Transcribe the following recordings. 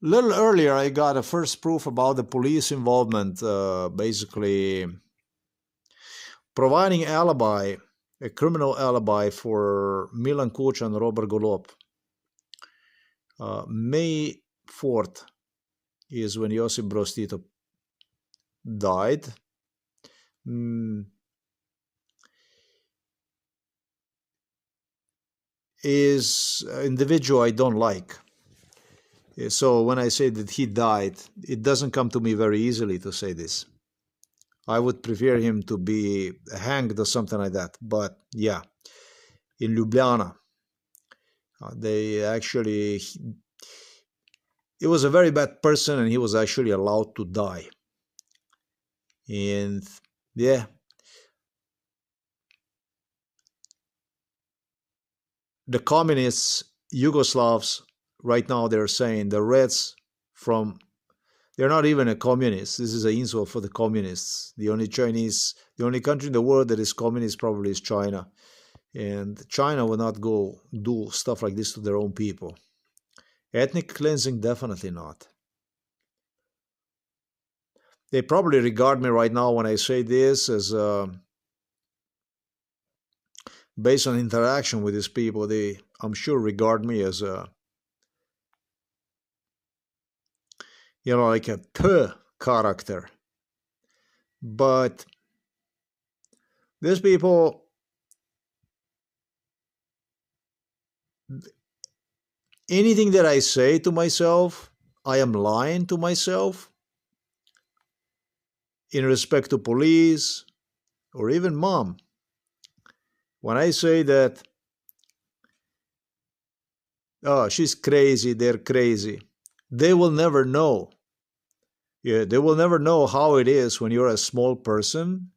Little earlier, I got a first proof about the police involvement, basically providing alibi, a criminal alibi for Milan Kuch and Robert Golob. May 4th is when Josip Broz Tito died. Is an individual I don't like. So when I say that he died, it doesn't come to me very easily to say this. I would prefer him to be hanged or something like that. But yeah, in Ljubljana, they actually, he was a very bad person and he was actually allowed to die. And yeah, the communists, Yugoslavs, right now they're saying the Reds from, they're not even a communist. This is an insult for the communists. The only country in the world that is communist probably is China. And China will not go do stuff like this to their own people. Ethnic cleansing, definitely not. They probably regard me right now when I say this as based on interaction with these people, they, I'm sure, regard me as a, like a character. But these people, anything that I say to myself, I am lying to myself in respect to police or even mom. When I say that, oh, she's crazy, they're crazy, they will never know. Yeah, they will never know how it is when you're a small person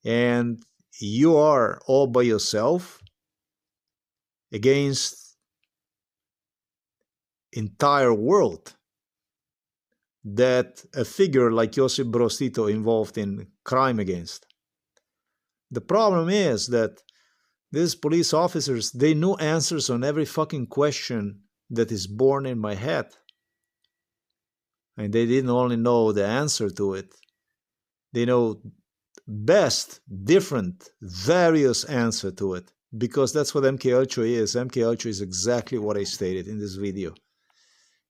and you are all by yourself against entire world that a figure like Josip Broz Tito involved in crime against. The problem is that these police officers, they knew answers on every fucking question that is born in my head. And they didn't only know the answer to it. They know best, different, various answer to it. Because that's what MK Ultra is. MK Ultra is exactly what I stated in this video.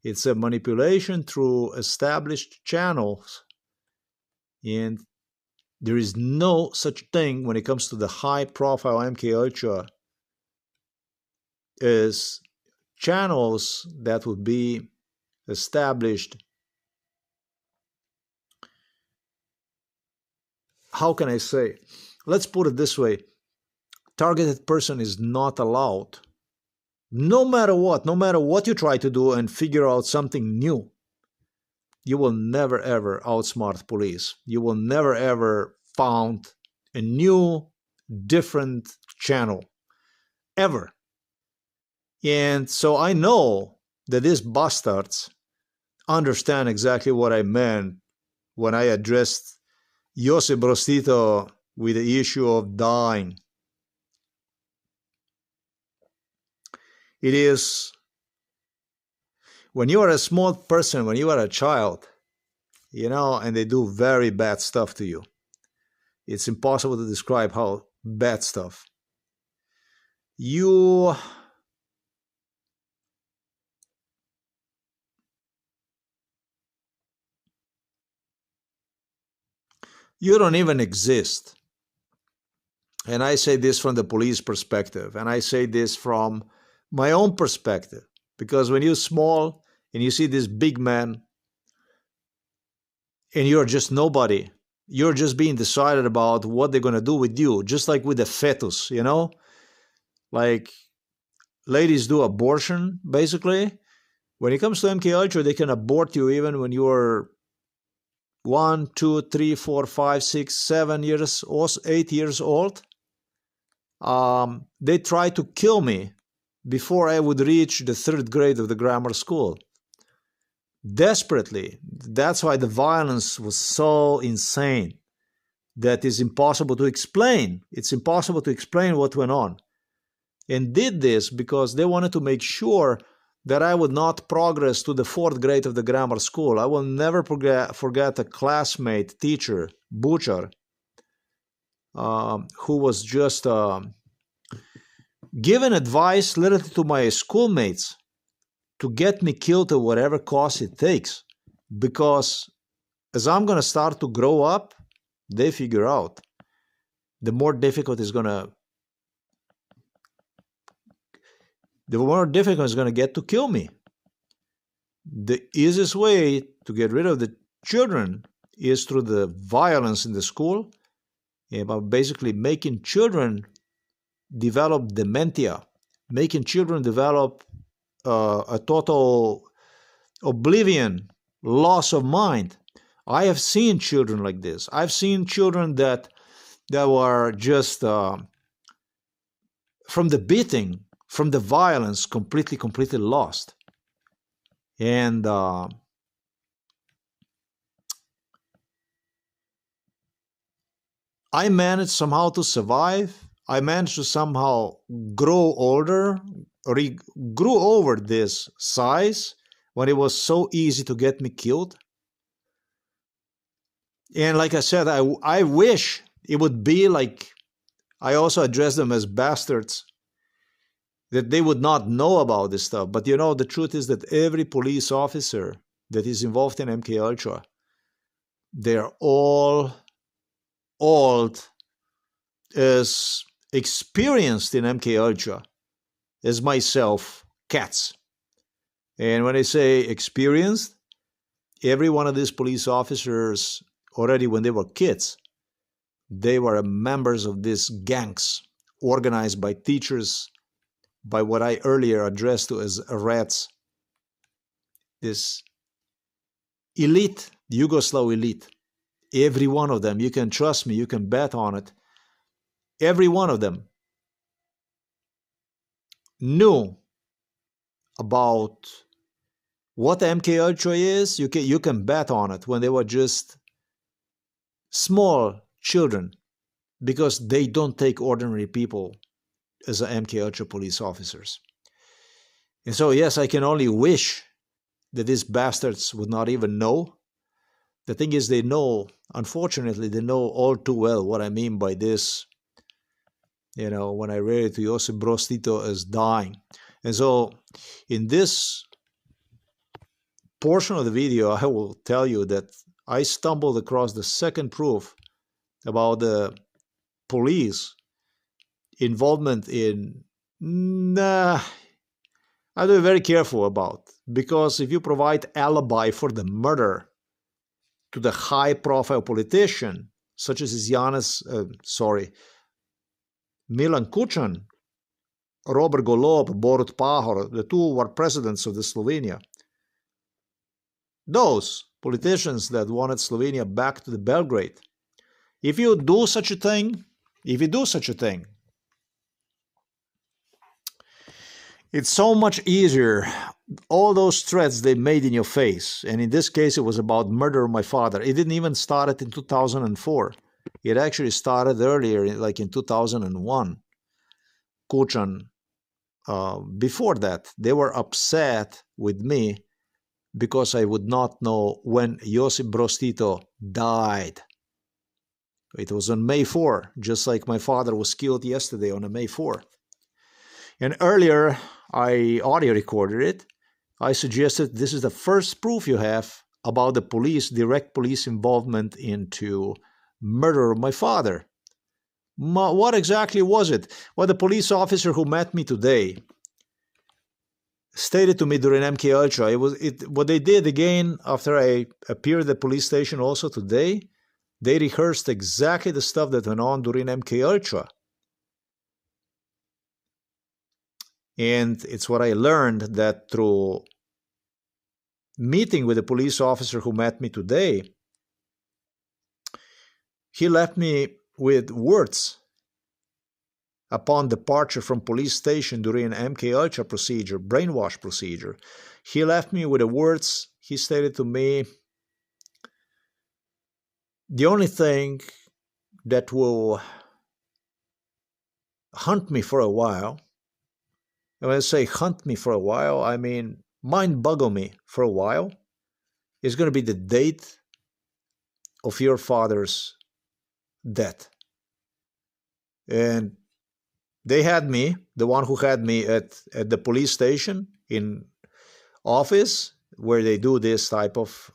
It's a manipulation through established channels. And there is no such thing when it comes to the high-profile MK Ultra as channels that would be established. How can I say? Let's put it this way. Targeted person is not allowed. No matter what you try to do and figure out something new, you will never ever outsmart police. You will never ever found a new, different channel. Ever. And so I know that these bastards understand exactly what I meant when I addressed Josip Broz Tito with the issue of dying. It is when you are a small person, when you are a child, and they do very bad stuff to you. It's impossible to describe how bad stuff. You don't even exist. And I say this from the police perspective, and I say this from my own perspective, because when you're small and you see this big man and you're just nobody, you're just being decided about what they're going to do with you, just like with the fetus, like ladies do abortion, basically. When it comes to MK Ultra, they can abort you even when you're 1, 2, 3, 4, 5, 6, 7 years or 8 years old. They tried to kill me before I would reach the 3rd grade of the grammar school. Desperately. That's why the violence was so insane that is impossible to explain. It's impossible to explain what went on. And did this because they wanted to make sure that I would not progress to the 4th grade of the grammar school. I will never forget a classmate, teacher, Butcher, who was just giving advice literally to my schoolmates to get me killed at whatever cost it takes. Because as I'm going to start to grow up, they figure out the more difficult it's going to get to kill me. The easiest way to get rid of the children is through the violence in the school, about basically making children develop dementia, making children develop a total oblivion, loss of mind. I have seen children like this. I've seen children that were just from the beating, from the violence, completely lost. And I managed somehow to survive. I managed to somehow grow older, grew over this size when it was so easy to get me killed. And like I said, I wish it would be like, I also address them as bastards, that they would not know about this stuff. But you know, the truth is that every police officer that is involved in MK Ultra, they're all old, as experienced in MK Ultra as myself, cats. And when I say experienced, every one of these police officers, already when they were kids, they were members of these gangs organized by teachers, by what I earlier addressed to as rats. This elite, Yugoslav elite, every one of them, you can trust me, you can bet on it, every one of them knew about what MK Ultra is. You can bet on it when they were just small children, because they don't take ordinary people as MK Ultra police officers. And so, yes, I can only wish that these bastards would not even know. The thing is, they know, unfortunately, they know all too well what I mean by this. You know, when I refer to Josip Broz Tito as dying. And so, in this portion of the video, I will tell you that I stumbled across the second proof about the police involvement in, I have to be very careful about, because if you provide alibi for the murder to the high-profile politician, such as Milan Kučan, Robert Golob, Borut Pahor, the two were presidents of the Slovenia. Those politicians that wanted Slovenia back to the Belgrade, if you do such a thing, it's so much easier. All those threats they made in your face, and in this case it was about murder of my father. It didn't even start in 2004. It actually started earlier, like in 2001. Kučan, before that, they were upset with me because I would not know when Josip Broz Tito died. It was on May 4, just like my father was killed yesterday on a May 4. And earlier, I audio recorded it. I suggested this is the first proof you have about the police, direct police involvement into murder of my father. What exactly was it? Well, the police officer who met me today stated to me during MK Ultra, what they did again after I appeared at the police station also today, they rehearsed exactly the stuff that went on during MK Ultra. And it's what I learned, that through meeting with the police officer who met me today, he left me with words upon departure from police station during MK Ultra procedure, brainwash procedure. He left me with the words, he stated to me, the only thing that will hunt me for a while, and when I say hunt me for a while, I mean mind boggle me for a while is going to be the date of your father's death. And they had me, the one who had me at the police station in office, where they do this type of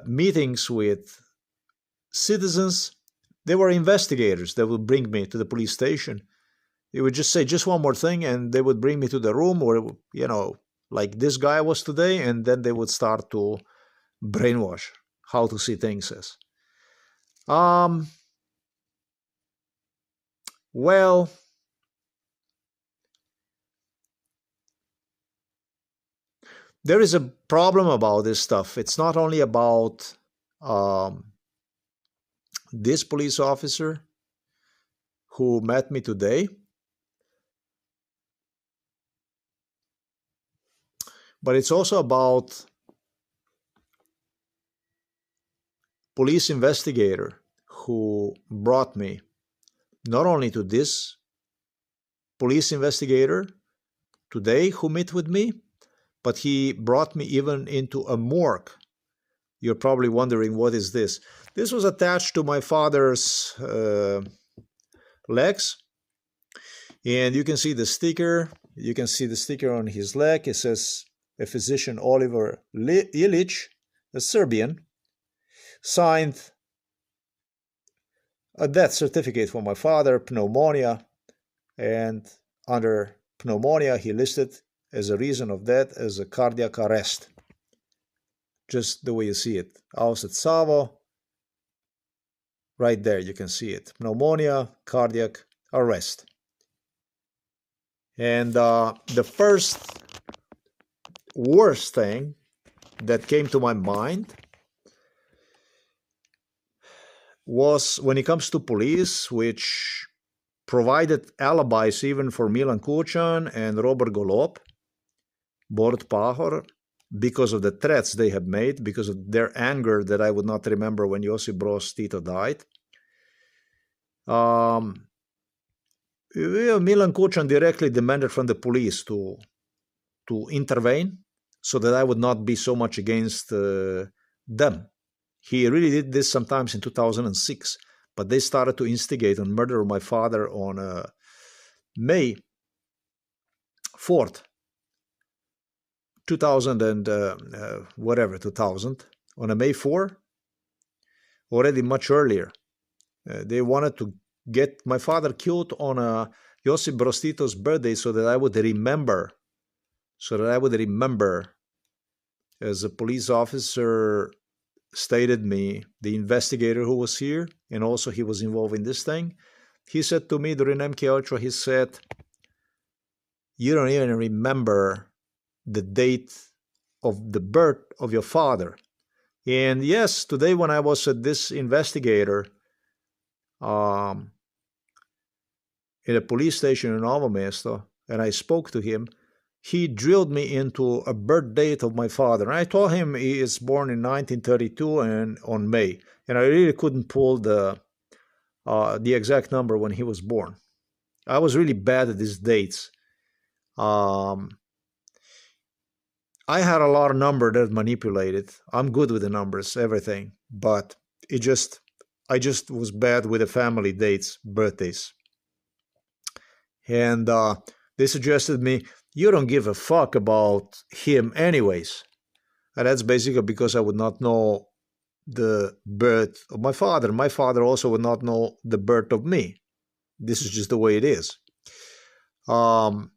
meetings with citizens. They were investigators that would bring me to the police station. They would just say just one more thing, and they would bring me to the room where, you know, like this guy was today, and then they would start to brainwash how to see things as. Well, there is a problem about this stuff. It's not only about this police officer who met me today, but it's also about police investigator who brought me not only to this police investigator today who met with me, but he brought me even into a morgue. You're probably wondering, what is this? This was attached to my father's legs, and you can see the sticker. You can see the sticker on his leg. It says, a physician, Oliver Ilic, a Serbian, signed a death certificate for my father, pneumonia, and under pneumonia he listed as a reason of death as a cardiac arrest. Just the way you see it. Aus et Savo, right there you can see it. Pneumonia, cardiac arrest. And the first worst thing that came to my mind was when it comes to police, which provided alibis even for Milan Kucan and Robert Golob, Borut Pahor, because of the threats they had made, because of their anger that I would not remember when Josip Broz Tito died. Milan Kucan directly demanded from the police to intervene so that I would not be so much against them. He really did this sometimes in 2006, but they started to instigate and murder my father on May 4th, 2000 and 2000, on a May 4, already much earlier. They wanted to get my father killed on Josip Broz Tito's birthday so that I would remember, as a police officer stated me, the investigator who was here, and also he was involved in this thing, he said to me during MK Ultra, he said, you don't even remember the date of the birth of your father. And yes, today when I was at this investigator in a police station in Novo Mesto, and I spoke to him, he drilled me into a birth date of my father. And I told him he is born in 1932 and on May. And I really couldn't pull the exact number when he was born. I was really bad at these dates. I had a lot of numbers that manipulated. I'm good with the numbers, everything. But I just was bad with the family dates, birthdays. And they suggested me, you don't give a fuck about him anyways. And that's basically because I would not know the birth of my father. My father also would not know the birth of me. This is just the way it is. I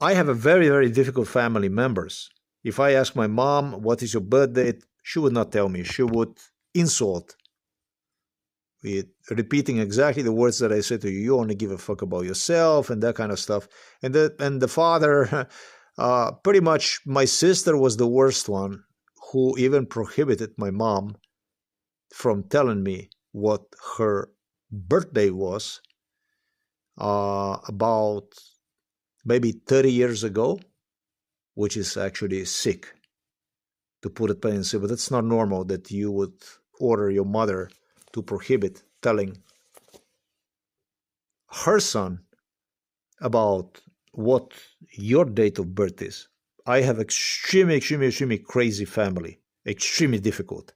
have a very, very difficult family members. If I ask my mom, what is your birth date? She would not tell me. She would insult, repeating exactly the words that I said to you. You only give a fuck about yourself and that kind of stuff. And the father, pretty much my sister was the worst one, who even prohibited my mom from telling me what her birthday was about maybe 30 years ago, which is actually sick, to put it plain and simple. That's not normal that you would order your mother to prohibit telling her son about what your date of birth is. I have extremely crazy family. Extremely difficult.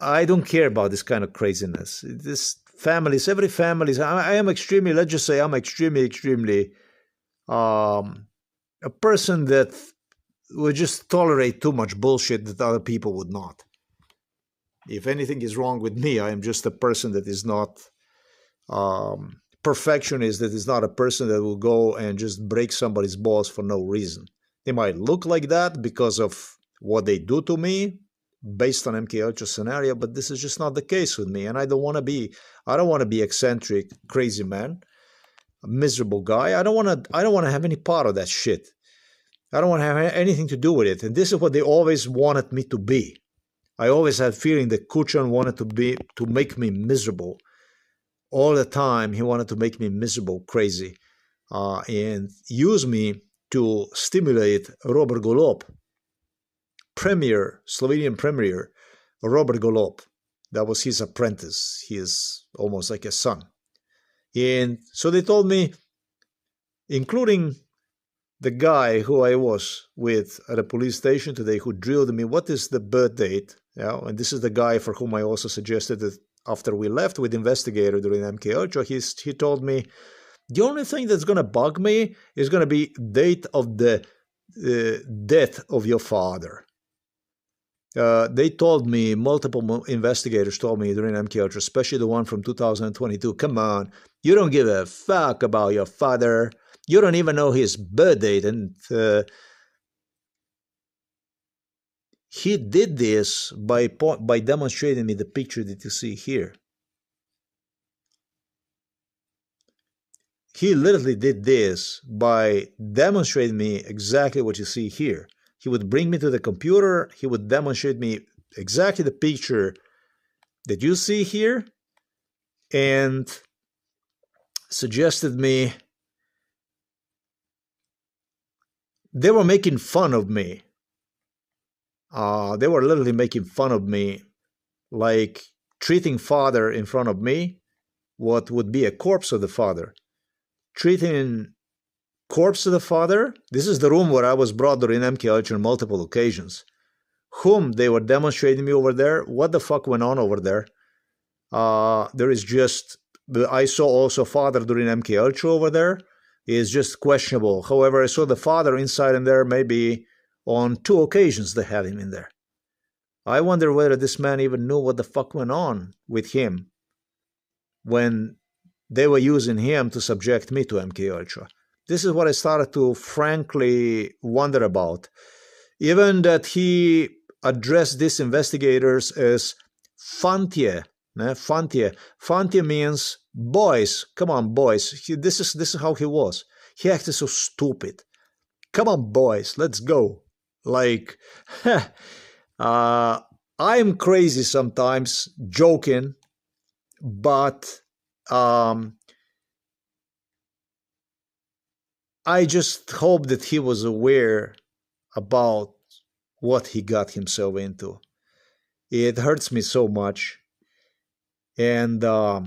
I don't care about this kind of craziness. Every family is, I am extremely, let's just say I'm extremely a person that would just tolerate too much bullshit that other people would not. If anything is wrong with me, I am just a person that is not perfectionist, that is not a person that will go and just break somebody's balls for no reason. They might look like that because of what they do to me based on MK Ultra scenario, but this is just not the case with me. And I don't want to be eccentric, crazy man, a miserable guy. I don't want to have any part of that shit. I don't want to have anything to do with it. And this is what they always wanted me to be. I always had feeling that Kuchan wanted to make me miserable. All the time, he wanted to make me miserable, crazy, and use me to stimulate Robert Golob, Slovenian premier, Robert Golob. That was his apprentice. He is almost like a son. And so they told me, including the guy who I was with at a police station today who drilled me, what is the birth date? Yeah, and this is the guy for whom I also suggested that after we left with investigator during MK Ultra, he told me, the only thing that's going to bug me is going to be date of the death of your father. They told me, multiple investigators told me during MK Ultra, especially the one from 2022, come on, you don't give a fuck about your father. You don't even know his birth date. And he did this by demonstrating me the picture that you see here. He literally did this by demonstrating me exactly what you see here. He would bring me to the computer. He would demonstrate me exactly the picture that you see here and suggested me. They were making fun of me. They were literally making fun of me, like treating father in front of me, what would be a corpse of the father. Treating corpse of the father, this is the room where I was brought during MK Ultra on multiple occasions. Whom they were demonstrating me over there, what the fuck went on over there? There is just, I saw also father during MK Ultra over there. Is just questionable. However, I saw the father inside in there maybe on 2 occasions they had him in there. I wonder whether this man even knew what the fuck went on with him when they were using him to subject me to MK Ultra. This is what I started to frankly wonder about. Even that he addressed these investigators as Fantie. Fantie means boys. Come on, boys. This is how he was. He acted so stupid. Come on, boys. Let's go. Like, I'm crazy sometimes, joking, but I just hope that he was aware about what he got himself into. It hurts me so much. And the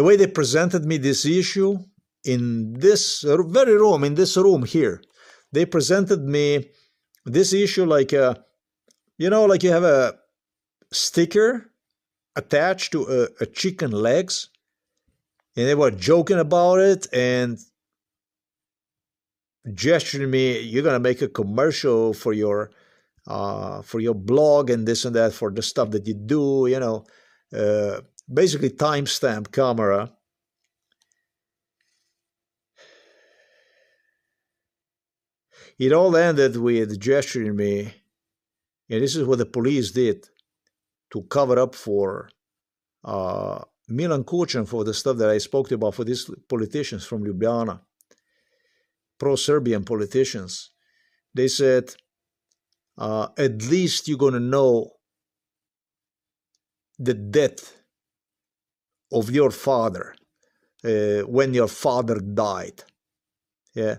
way they presented me this issue in this very room, in this room here, they presented me this issue like like you have a sticker attached to a chicken legs, and they were joking about it and gesturing me, you're gonna make a commercial for your blog and this and that, for the stuff that you do, basically timestamp camera. It all ended with gesturing me, and this is what the police did to cover up for Milan Kuchan, for the stuff that I spoke to about, for these politicians from Ljubljana, pro-Serbian politicians. They said, at least you're going to know the death of your father, when your father died. Yeah.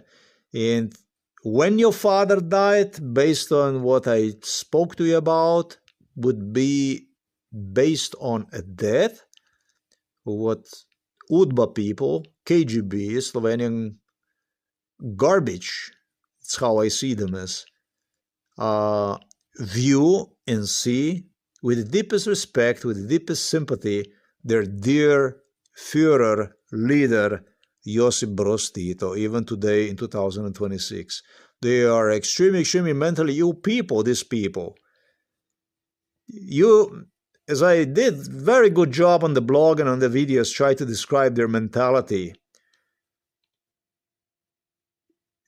And when your father died, based on what I spoke to you about, would be based on a death, what UDBA people, KGB, Slovenian garbage, it's how I see them as, view and see with the deepest respect, with the deepest sympathy, their dear Führer leader, Josip Broz Tito, even today in 2026. They are extremely, extremely mentally ill people, these people. As I did very good job on the blog and on the videos, try to describe their mentality.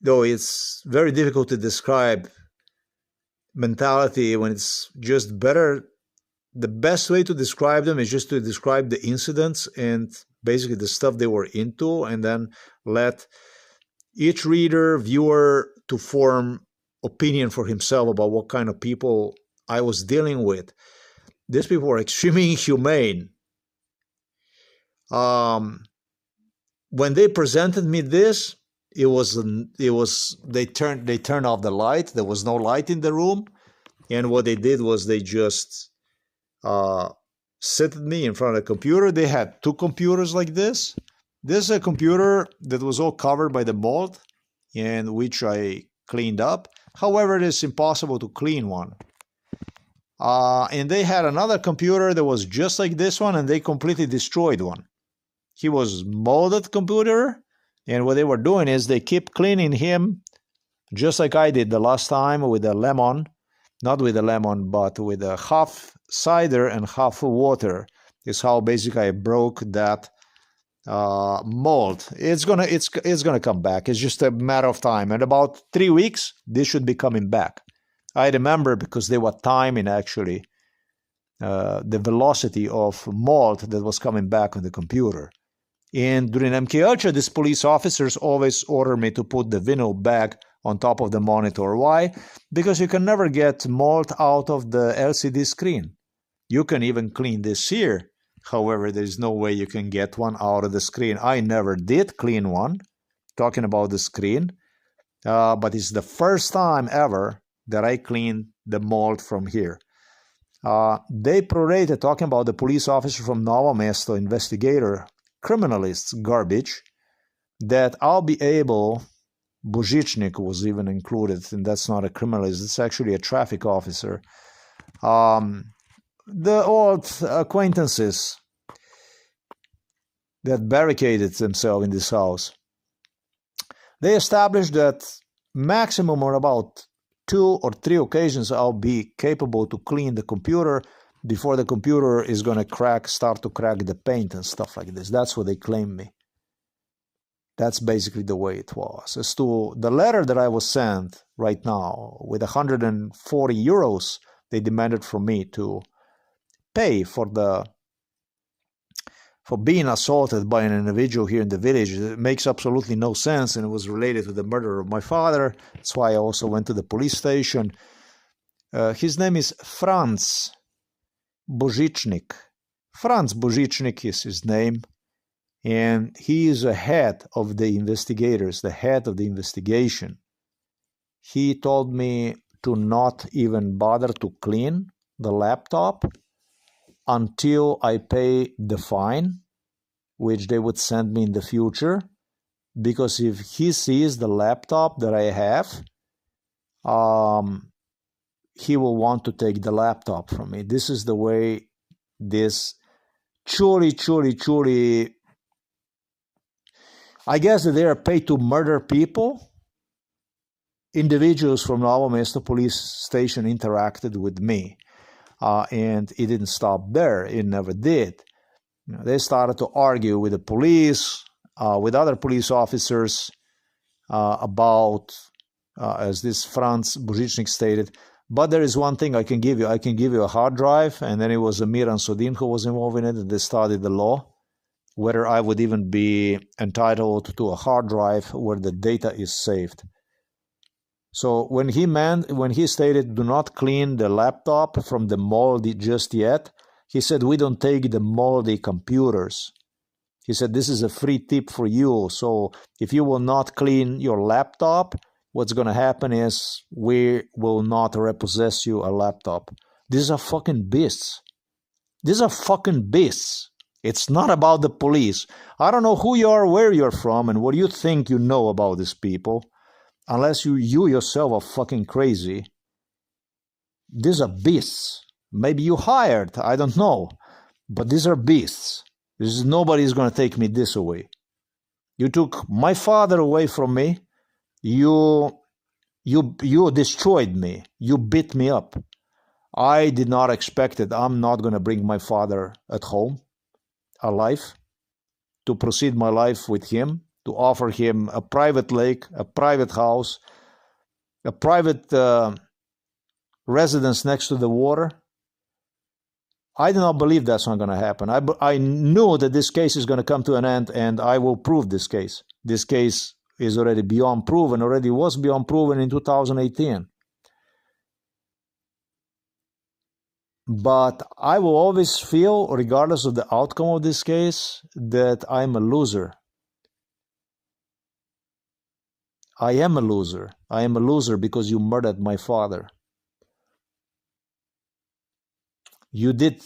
Though it's very difficult to describe mentality when it's just better. The best way to describe them is just to describe the incidents and basically the stuff they were into, and then let each reader, viewer to form opinion for himself about what kind of people I was dealing with. These people were extremely inhumane. When they presented me this, they turned off the light. There was no light in the room, and what they did was they just seated me in front of the computer. They had two computers like this. This is a computer that was all covered by the mold, and which I cleaned up. However, it is impossible to clean one. And they had another computer that was just like this one, and they completely destroyed one. He was molded computer, and what they were doing is they keep cleaning him, just like I did the last time with a lemon, not with a lemon, but with a half cider and half water. Is how basically I broke that mold. It's gonna come back. It's just a matter of time. In about 3 weeks, this should be coming back. I remember because they were timing actually the velocity of mold that was coming back on the computer. And during MK Ultra, these police officers always order me to put the vinyl bag on top of the monitor. Why? Because you can never get mold out of the LCD screen. You can even clean this here. However, there is no way you can get one out of the screen. I never did clean one, talking about the screen, but it's the first time ever that I cleaned the mold from here. They prorated, talking about the police officer from Novo Mesto, investigator, criminalists, garbage, that I'll be able, Božičnik was even included, and that's not a criminalist, it's actually a traffic officer. The old acquaintances that barricaded themselves in this house, they established that maximum on about 2 or 3 occasions I'll be capable to clean the computer before the computer is going to start to crack the paint and stuff like this. That's what they claim me. That's basically the way it was. As to the letter that I was sent right now, with 140 euros, they demanded from me to pay for being assaulted by an individual here in the village. It makes absolutely no sense, and it was related to the murder of my father. That's why I also went to the police station. His name is Franz Božičnik. Franz Božičnik is his name, and he is the head of the investigators, the head of the investigation. He told me to not even bother to clean the laptop until I pay the fine, which they would send me in the future, because if he sees the laptop that I have, he will want to take the laptop from me. This is the way this truly, I guess that they are paid to murder people. Individuals from Novo Mesto police station interacted with me. And it didn't stop there. It never did. They started to argue with the police, with other police officers about, as this Franz Božičnik stated, but there is one thing I can give you. I can give you a hard drive, and then it was Miran Sodin who was involved in it, and they studied the law, whether I would even be entitled to a hard drive where the data is saved. So when he stated do not clean the laptop from the moldy just yet, he said we don't take the moldy computers. He said this is a free tip for you. So if you will not clean your laptop, what's going to happen is we will not repossess you a laptop. These are fucking beasts. These are fucking beasts. It's not about the police. I don't know who you are, where you're from, and what you think you know about these people, unless you yourself are fucking crazy. These are beasts. Maybe you hired, I don't know. But these are beasts. Nobody's going to take me this away. You took my father away from me. You destroyed me. You beat me up. I did not expect it. I'm not going to bring my father at home alive to proceed my life with him, to offer him a private lake, a private house, a private residence next to the water. I do not believe that's not going to happen. I knew that this case is going to come to an end, and I will prove this case. This case is already beyond proven, already was beyond proven in 2018. But I will always feel, regardless of the outcome of this case, that I'm a loser. I am a loser. I am a loser because you murdered my father. You did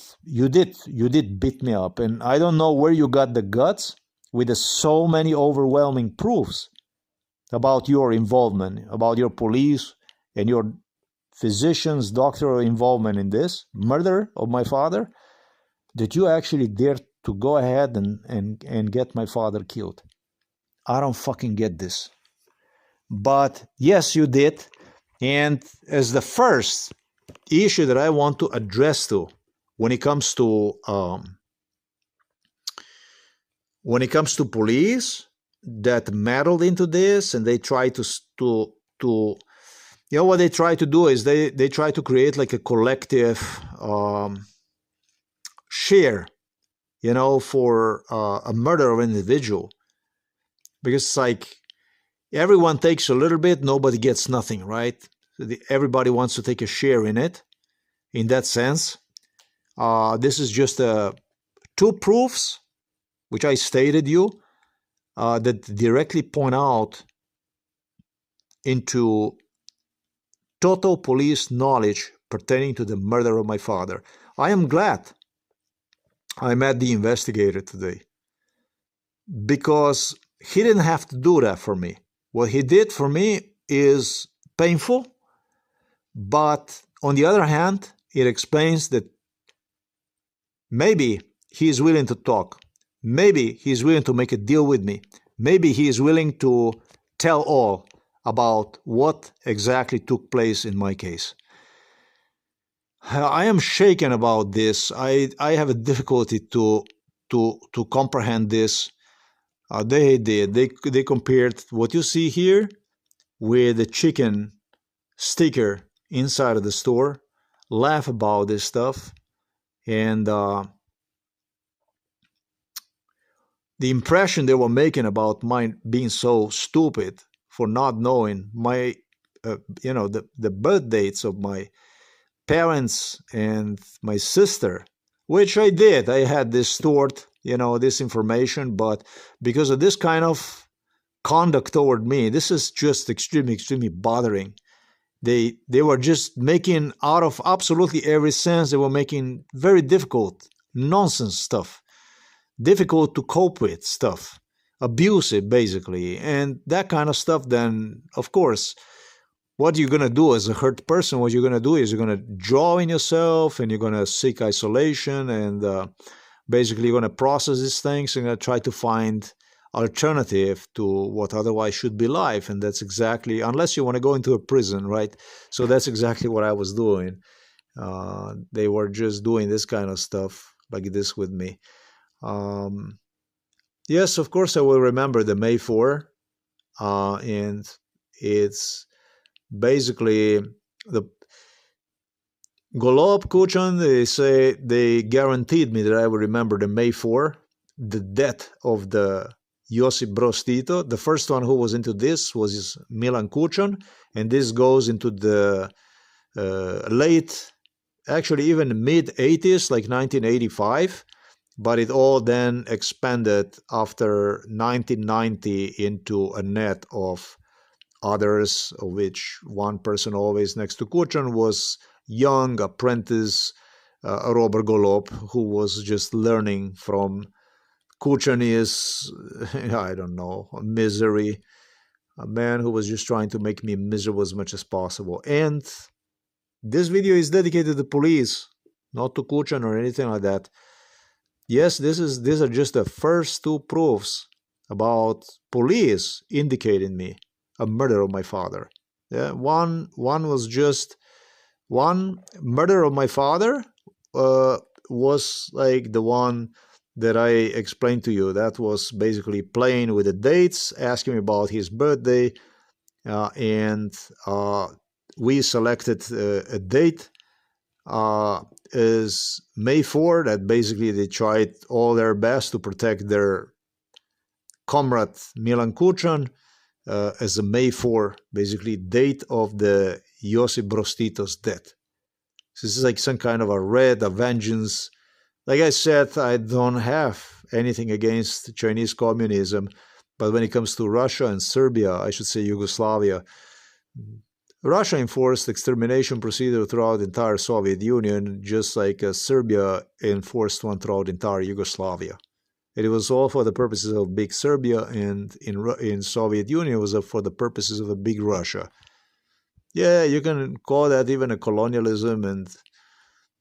beat me up, and I don't know where you got the guts with so many overwhelming proofs about your involvement, about your police and your physician's doctoral involvement in this murder of my father, that you actually dared to go ahead and get my father killed. I don't fucking get this. But yes, you did. And as the first issue that I want to address to when it comes to police that meddled into this, and they try to you know what they try to do is they try to create like a collective share, you know, for a murder of an individual, because it's like everyone takes a little bit, nobody gets nothing, right? Everybody wants to take a share in it. In that sense, this is just two proofs which I stated you that directly point out into total police knowledge pertaining to the murder of my father. I am glad I met the investigator today, because he didn't have to do that for me. What he did for me is painful, but on the other hand, it explains that maybe he is willing to talk. Maybe he is willing to make a deal with me. Maybe he is willing to tell all about what exactly took place in my case. I am shaken about this. I have a difficulty to comprehend this. They compared what you see here with the chicken sticker inside of the store, laugh about this stuff, and the impression they were making about my being so stupid for not knowing my, the birth dates of my parents and my sister, which I did. I had this stored, this information, but because of this kind of conduct toward me, this is just extremely bothering. They were just making, out of absolutely every sense, they were making very difficult, nonsense stuff, difficult to cope with stuff, abusive basically, and that kind of stuff. Then, of course, what you're going to do as a hurt person, what you're going to do is you're going to draw in yourself, and you're going to seek isolation, and basically you're going to process these things and try to find alternative to what otherwise should be life. And that's exactly, unless you want to go into a prison, right? So that's exactly what I was doing. They were just doing this kind of stuff like this with me. Yes, of course I will remember the May 4, and it's basically the Golob Kuchan. They say they guaranteed me that I will remember the May 4, the death of the Josip Broz Tito. The first one who was into this was Milan Kuchan, and this goes into the late, actually even mid-80s, like 1985, but it all then expanded after 1990 into a net of others, of which one person always next to Kuchan was young apprentice Robert Golob, who was just learning from Kuchan is, I don't know, misery. A man who was just trying to make me miserable as much as possible. And this video is dedicated to the police, not to Kuchan or anything like that. Yes, these are just the first two proofs about police indicating me a murder of my father. Yeah, one was just one murder of my father was like the one that I explained to you. That was basically playing with the dates, asking me about his birthday, and we selected a date is May 4. That basically they tried all their best to protect their comrade Milan Kuchan as a May 4, basically date of the Josip Broz Tito's death. So this is like some kind of a vengeance. Like I said, I don't have anything against Chinese communism, but when it comes to Russia and Serbia, I should say Yugoslavia, Russia enforced extermination procedure throughout the entire Soviet Union, just like Serbia enforced one throughout the entire Yugoslavia. It was all for the purposes of big Serbia, and in Soviet Union it was for the purposes of a big Russia. Yeah, you can call that even a colonialism, and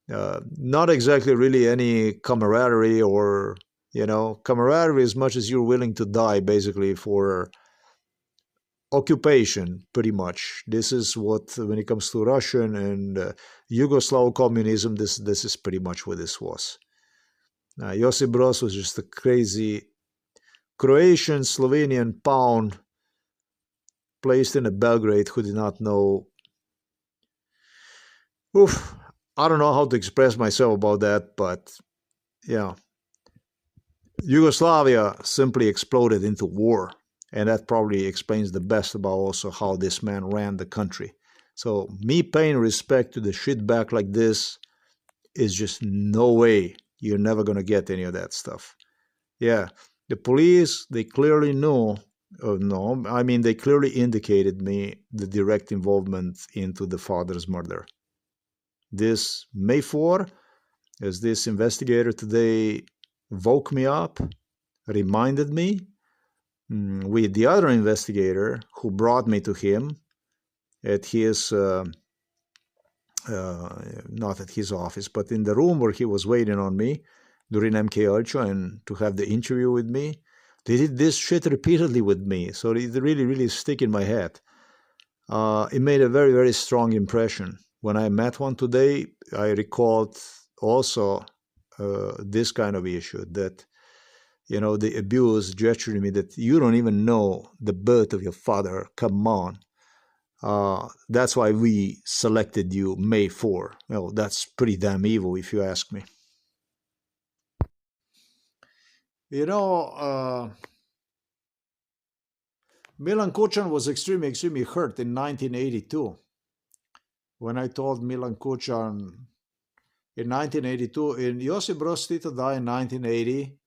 not exactly really any camaraderie or, camaraderie as much as you're willing to die basically for occupation, pretty much. This is what, when it comes to Russian and Yugoslav communism, this is pretty much what this was. Josip Broz was just a crazy Croatian, Slovenian pawn placed in a Belgrade who did not know. I don't know how to express myself about that, but yeah. Yugoslavia simply exploded into war, and that probably explains the best about also how this man ran the country. So me paying respect to the shitbag like this is just no way. You're never going to get any of that stuff. Yeah, the police, they clearly knew, they clearly indicated me the direct involvement into the father's murder. This May 4, as this investigator today woke me up, reminded me, with the other investigator who brought me to him at his, not at his office, but in the room where he was waiting on me during MK Ultra and to have the interview with me. They did this shit repeatedly with me, so it really, really stick in my head. It made a very, very strong impression. When I met one today, I recalled also this kind of issue, that, the abuse gesturing me that you don't even know the birth of your father. Come on. That's why we selected you May 4. Well, that's pretty damn evil if you ask me. Milan Kuchan was extremely, extremely hurt in 1982. When I told Milan Kuchan in 1982, and Josip Broz Tito died in 1980.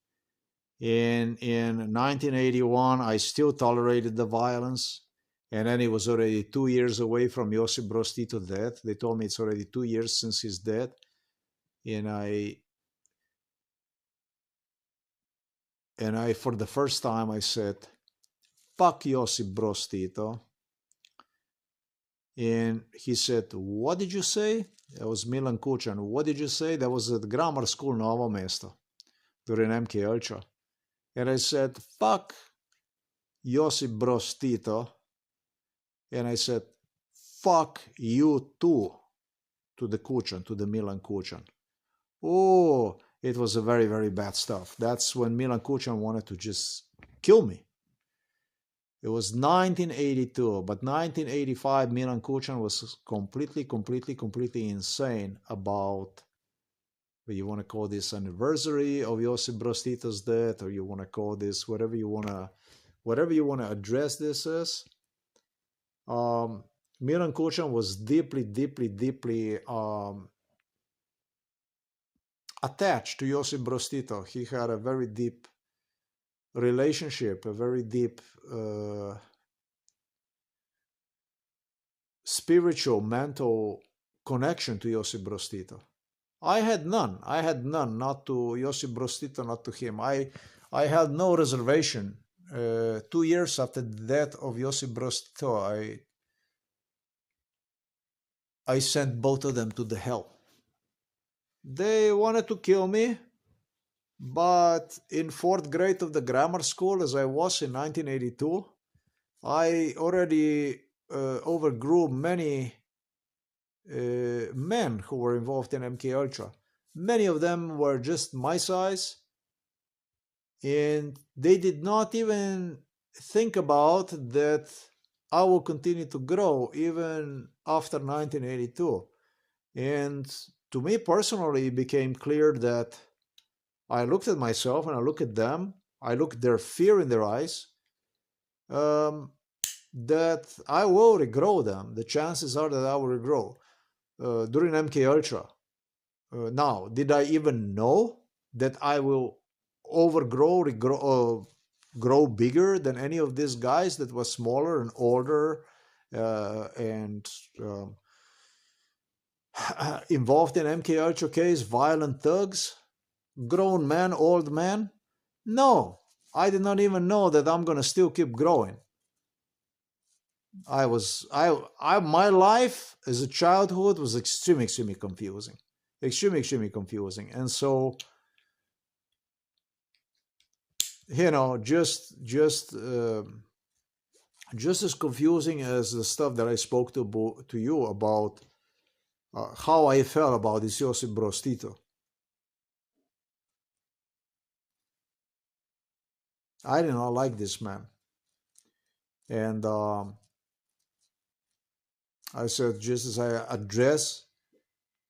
In 1981, I still tolerated the violence. And then it was already 2 years away from Josip Broz Tito's death. They told me it's already 2 years since his death. And I, for the first time, I said, fuck Josip Broz Tito. And he said, what did you say? That was Milan Kuchan. What did you say? That was at grammar school Novo Mesto during MK Ultra. And I said, fuck Josip Broz Tito. And I said, fuck you too, to the Kuchan, to the Milan Kuchan. Oh, it was a very, very bad stuff. That's when Milan Kuchan wanted to just kill me. It was 1982, but 1985, Milan Kuchan was completely insane about, you want to call this anniversary of Josip Broz Tito's death, or you want to call this whatever you want to address this as. Milan Kuchan was deeply attached to Josip Broz Tito. He had a very deep relationship, a very deep spiritual, mental connection to Josip Broz Tito. I had none. I had none. Not to Josip Broz Tito, not to him. I had no reservation. 2 years after the death of Josip Broz Tito, I sent both of them to the hell. They wanted to kill me, but in fourth grade of the grammar school, as I was in 1982, I already overgrew many men who were involved in MK Ultra. Many of them were just my size, and they did not even think about that I will continue to grow even after 1982. And to me personally, it became clear that I looked at myself and I looked at them, I looked at their fear in their eyes, that I will regrow them. The chances are that I will regrow. During MK Ultra. Now, did I even know that I will overgrow, grow bigger than any of these guys that was smaller and older and involved in MK Ultra case, violent thugs, grown man, old man? No, I did not even know that I'm gonna still keep growing. My life as a childhood was extremely confusing, extremely confusing, and so just as confusing as the stuff that I spoke to you about how I felt about this Josip Broz Tito. I did not like this man, and I said, just as I address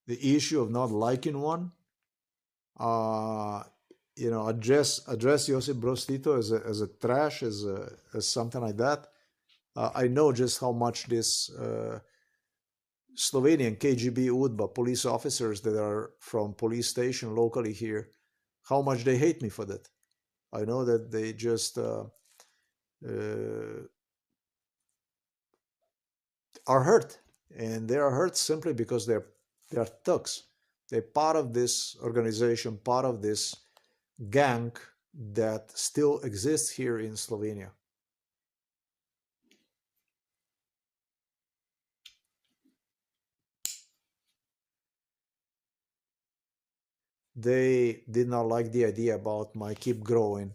the issue of not liking one, address Josip Broz Tito as a trash, as something like that. I know just how much this Slovenian KGB UDBA police officers that are from police station locally here, how much they hate me for that. I know that they just are hurt, and they are hurt simply because they are thugs. They're part of this organization, part of this gang that still exists here in Slovenia. They did not like the idea about my keep growing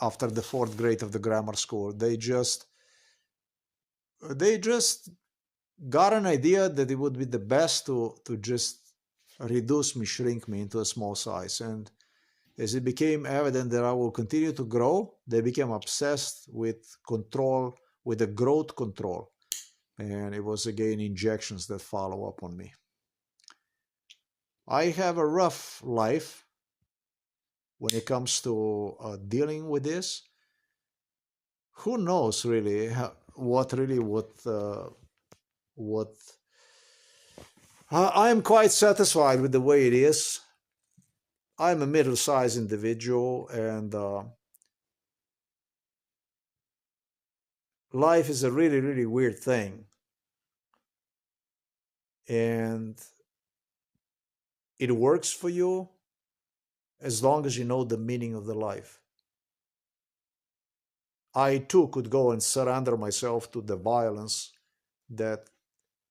after the fourth grade of the grammar school. They just got an idea that it would be the best to just reduce me, shrink me into a small size. And as it became evident that I will continue to grow, they became obsessed with control, with the growth control. And it was again injections that follow up on me. I have a rough life when it comes to dealing with this. Who knows really what I am quite satisfied with the way it is. I'm a middle-sized individual, and life is a really weird thing, and it works for you as long as you know the meaning of the life. I too could go and surrender myself to the violence that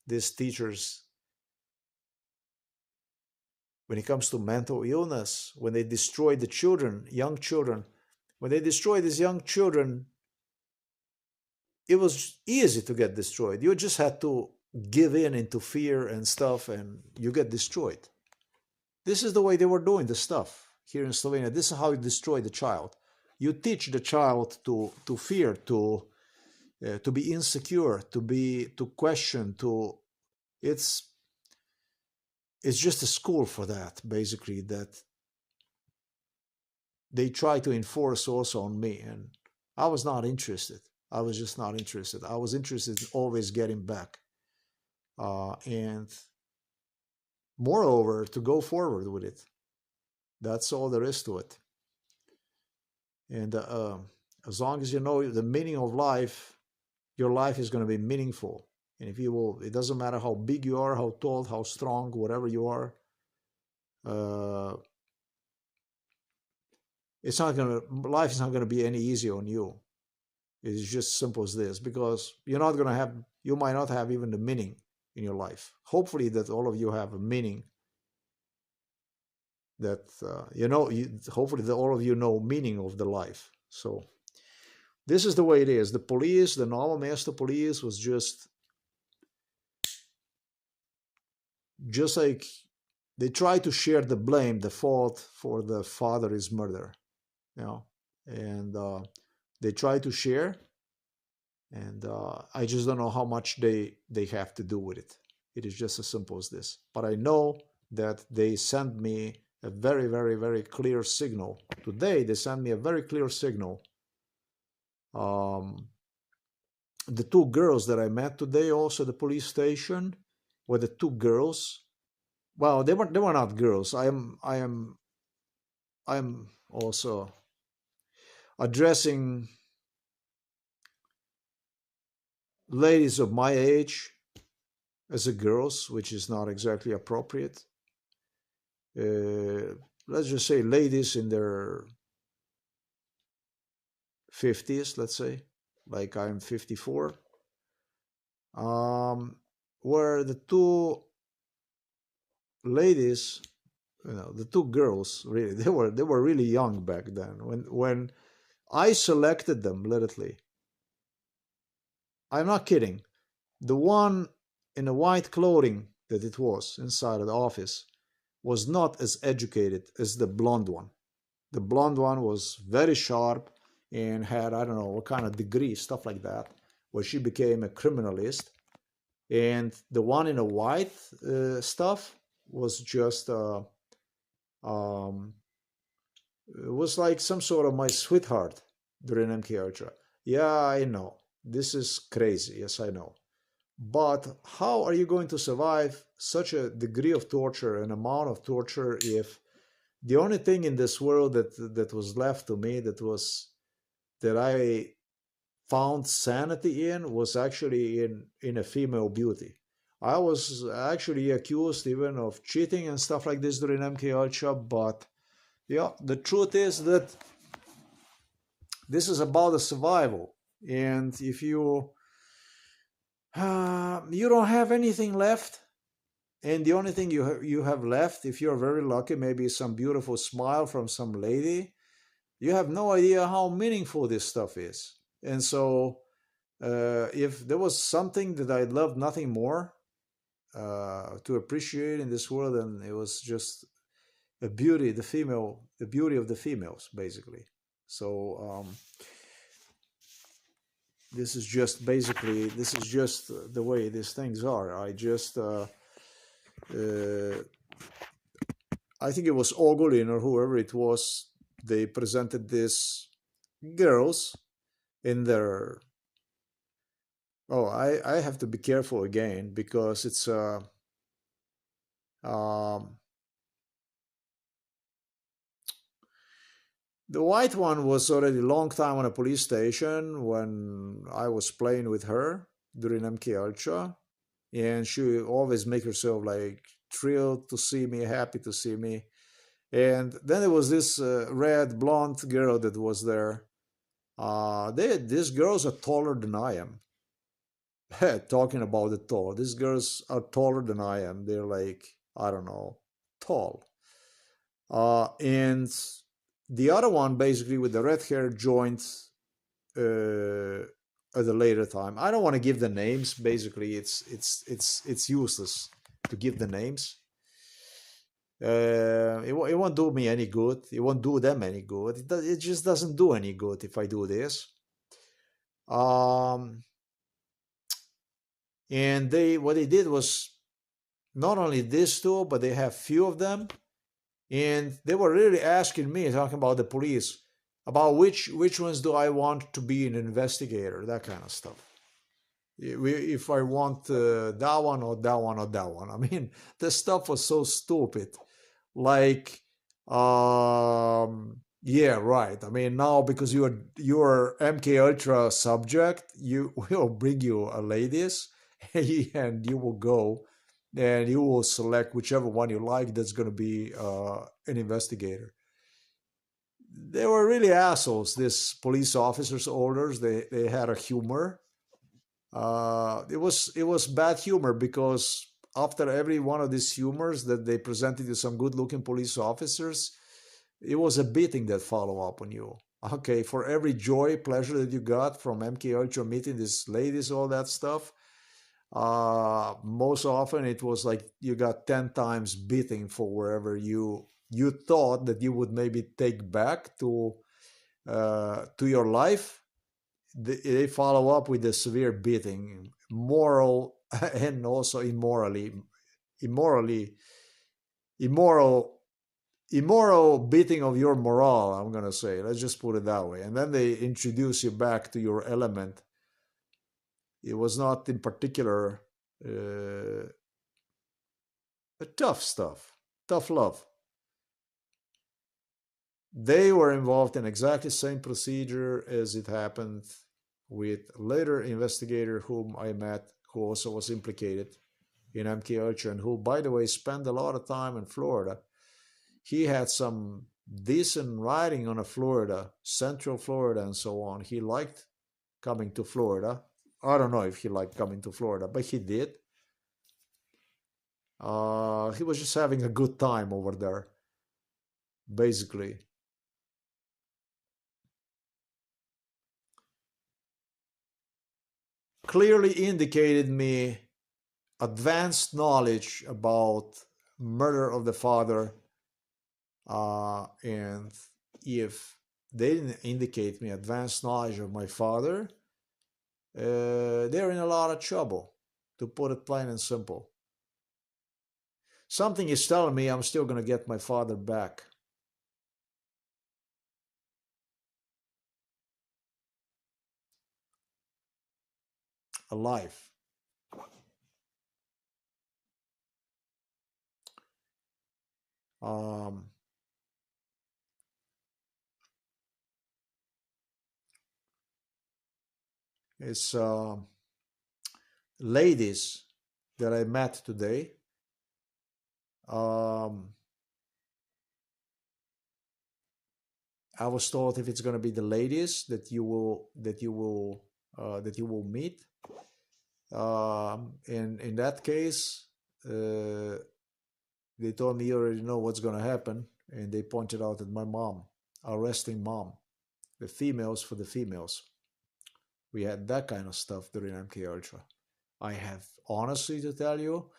these teachers, when it comes to mental illness, when they destroy the children, young children, when they destroy these young children, it was easy to get destroyed. You just had to give in into fear and stuff, and you get destroyed. This is the way they were doing the stuff here in Slovenia. This is how you destroy the child. You teach the child to fear, to be insecure, to question, it's just a school for that, basically, that they try to enforce also on me. And I was not interested. I was just not interested. I was interested in always getting back. And moreover, to go forward with it. That's all there is to it. And as long as you know the meaning of life, your life is going to be meaningful. And if you will, it doesn't matter how big you are, how tall, how strong, whatever you are, uh, life is not gonna be any easier on you. It's just simple as this, because you might not have even the meaning in your life. Hopefully, that all of you have a meaning. That hopefully that all of you know meaning of the life. So this is the way it is. The police, the normal master police, was just like they try to share the blame, the fault for the father's murder, and they try to share, and I just don't know how much they have to do with it. It is just as simple as this. But I know that they sent me a very, very, very clear signal. Today, they sent me a very clear signal. The two girls that I met today also at the police station were the two girls. Well, they were not girls. I am also addressing ladies of my age as a girls, which is not exactly appropriate. Let's just say ladies in their 50s, let's say, like I'm 54. Where the two ladies, the two girls, really, they were really young back then. When I selected them, literally, I'm not kidding. The one in the white clothing that it was inside of the office was not as educated as the blonde one. The blonde one was very sharp and had, I don't know what kind of degree, stuff like that, where she became a criminalist. And the one in the white stuff was just, it was like some sort of my sweetheart during MK Ultra. Yeah, I know. This is crazy. Yes, I know. But how are you going to survive such a degree of torture, an amount of torture, if the only thing in this world that was left to me, that I found sanity in, was actually in a female beauty. I was actually accused even of cheating and stuff like this during MK Ultra, but yeah, the truth is that this is about the survival. And if you don't have anything left, and the only thing you have left, if you're very lucky, maybe some beautiful smile from some lady, you have no idea how meaningful this stuff is. And so if there was something that I loved nothing more to appreciate in this world, and it was just the beauty of the females, basically. So this is just the way these things are. I think it was Ogolin or whoever it was. They presented these girls in their. Oh, I have to be careful again, because it's the white one was already a long time on a police station when I was playing with her during MK Ultra, and she always make herself like thrilled to see me, happy to see me. And then there was this red blonde girl that was there. These girls are taller than I am. Talking about the tall, these girls are taller than I am. They're like, I don't know, tall. And the other one, basically with the red hair, joined at a later time. I don't want to give the names. Basically, it's useless to give the names. It won't do me any good. It won't do them any good. It just doesn't do any good if I do this. And what they did was not only this two, but they have few of them, and they were really asking me, talking about the police, about which ones do I want to be an investigator, that kind of stuff. If I want that one or that one or that one. I mean, the stuff was so stupid. Like, yeah, right. I mean, now because you're MK Ultra subject, we'll bring you a ladies, and you will go and you will select whichever one you like that's going to be an investigator. They were really assholes, these police officers' orders. They had a humor. It was bad humor because after every one of these humors that they presented to some good-looking police officers, it was a beating that follow up on you. Okay, for every joy, pleasure that you got from MK Ultra meeting these ladies, all that stuff, most often it was like you got 10 times beating for wherever you thought that you would maybe take back to your life. They follow up with a severe beating, moral and also immorally immoral immoral beating of your morale, I'm going to say. Let's just put it that way. And then they introduce you back to your element. It was not in particular uh, tough stuff, tough love. They were involved in exactly the same procedure as it happened with later investigator whom I met, who also was implicated in MK Ultra, and who, by the way, spent a lot of time in Florida. He had some decent riding on a Florida, Central Florida, and so on. He liked coming to Florida. I don't know if he liked coming to Florida, but he did. He was just having a good time over there, basically. Clearly indicated me advanced knowledge about murder of the father, and if they didn't indicate me advanced knowledge of my father, they're in a lot of trouble, to put it plain and simple. Something is telling me I'm still going to get my father back. Alive. Um, it's ladies that I met today. Um, I was told if it's going to be the ladies that you will meet. In that case, uh, they told me you already know what's going to happen, and they pointed out at my mom, arresting mom, the females for the females. We had that kind of stuff during MK Ultra. I have honestly to tell you,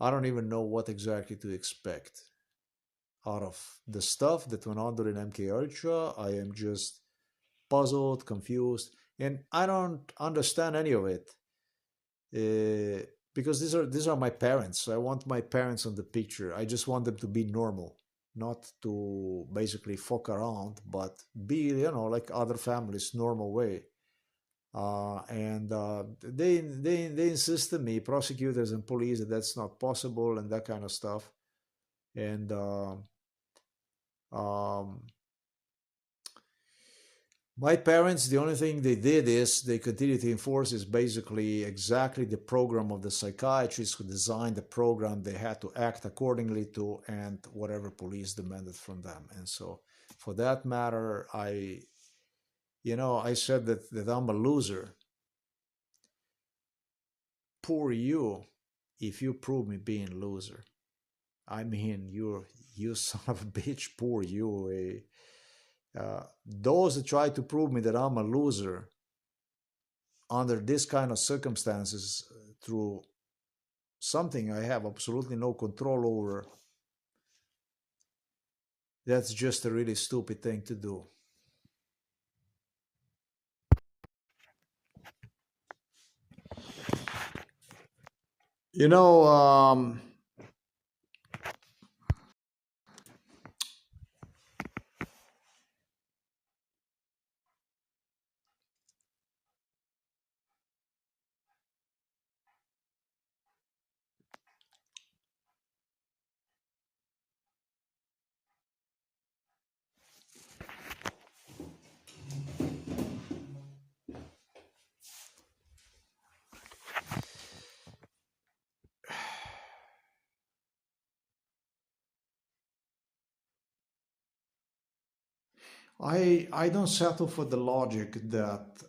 I don't even know what exactly to expect out of the stuff that went on during MK Ultra. I am just puzzled, confused, and I don't understand any of it. Because these are my parents. I want my parents on the picture. I just want them to be normal, not to basically fuck around, but be like other families, normal way. And they insisted me, prosecutors and police, that that's not possible and that kind of stuff. And um, my parents, the only thing they did is they continue to enforce is basically exactly the program of the psychiatrists who designed the program. They had to act accordingly to, and whatever police demanded from them. And so, for that matter, I said that I'm a loser. Poor you, if you prove me being a loser. I mean, you son of a bitch. Poor you. Those that try to prove me that I'm a loser under this kind of circumstances through something I have absolutely no control over, that's just a really stupid thing to do. You know, I don't settle for the logic that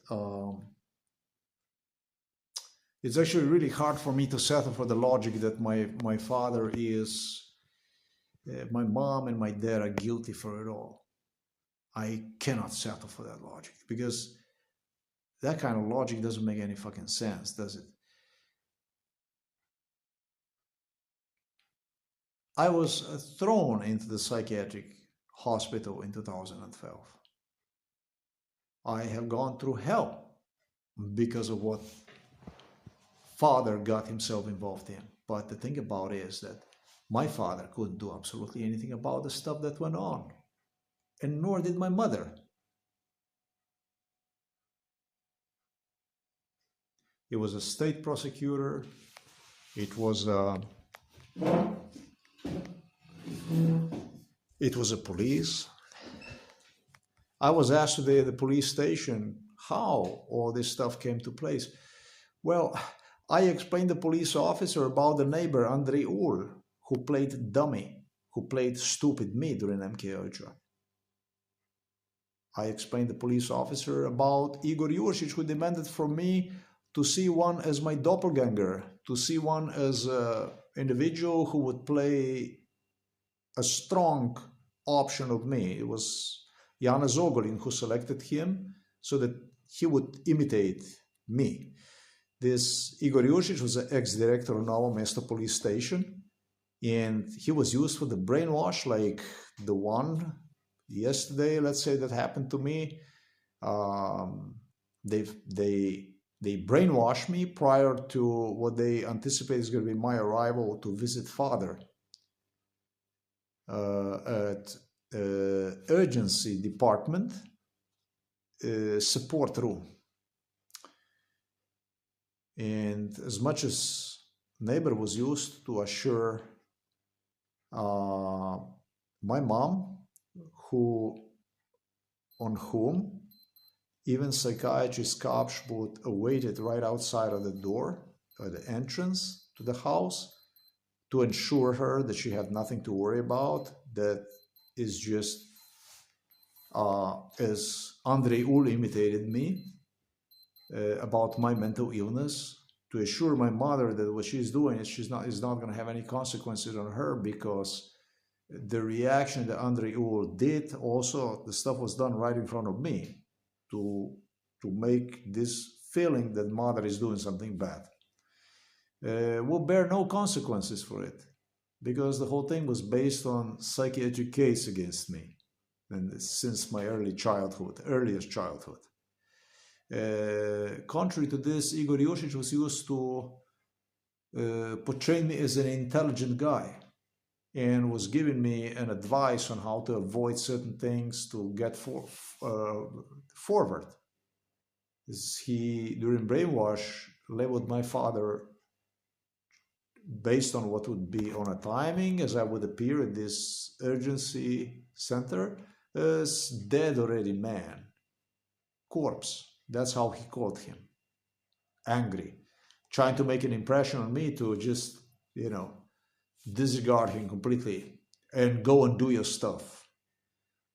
it's actually really hard for me to settle for the logic that my father is my mom and my dad are guilty for it all. I cannot settle for that logic because that kind of logic doesn't make any fucking sense, does it? I was thrown into the psychiatric hospital in 2012. I have gone through hell because of what father got himself involved in. But the thing about it is that my father couldn't do absolutely anything about the stuff that went on, and nor did my mother. It was a state prosecutor. It was a police. I was asked today at the police station how all this stuff came to place. Well, I explained the police officer about the neighbor Andrei Ul, who played dummy, who played stupid me during MK Ultra. I explained the police officer about Igor Yurcic, who demanded from me to see one as my doppelganger, to see one as an individual who would play a strong option of me. It was Yana Zogolin who selected him so that he would imitate me. This Igor Yurcic was an ex-director of Novo Mesto police station, and he was used for the brainwash like the one yesterday, let's say, that happened to me. They brainwashed me prior to what they anticipate is going to be my arrival to visit father at urgency department support room. And as much as neighbor was used to assure my mom, on whom even psychiatrist cops would await it right outside of the door, or the entrance to the house, to ensure her that she had nothing to worry about, that is just as Andrei Ul imitated me about my mental illness, to assure my mother that what she's doing is not going to have any consequences on her, because the reaction that Andrei Ul did, also the stuff was done right in front of me to make this feeling that mother is doing something bad will bear no consequences for it, because the whole thing was based on psychiatric case against me, and since my earliest childhood. Contrary to this, Igor Yurcic was used to portray me as an intelligent guy, and was giving me an advice on how to avoid certain things to get forward. He, during brainwash, labeled my father based on what would be on a timing as I would appear at this urgency center as dead already man, corpse. That's how he called him. Angry, trying to make an impression on me to just, disregard him completely and go and do your stuff.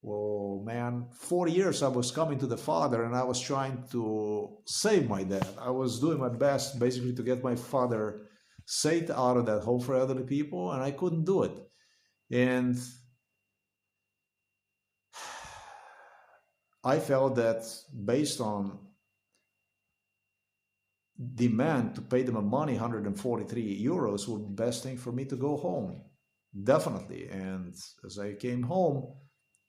Well, man, 4 years I was coming to the father and I was trying to save my dad. I was doing my best basically to get my father saved out of that home for elderly people, and I couldn't do it. And I felt that based on demand to pay them a money, 143 euros, would be the best thing for me to go home. Definitely. And as I came home,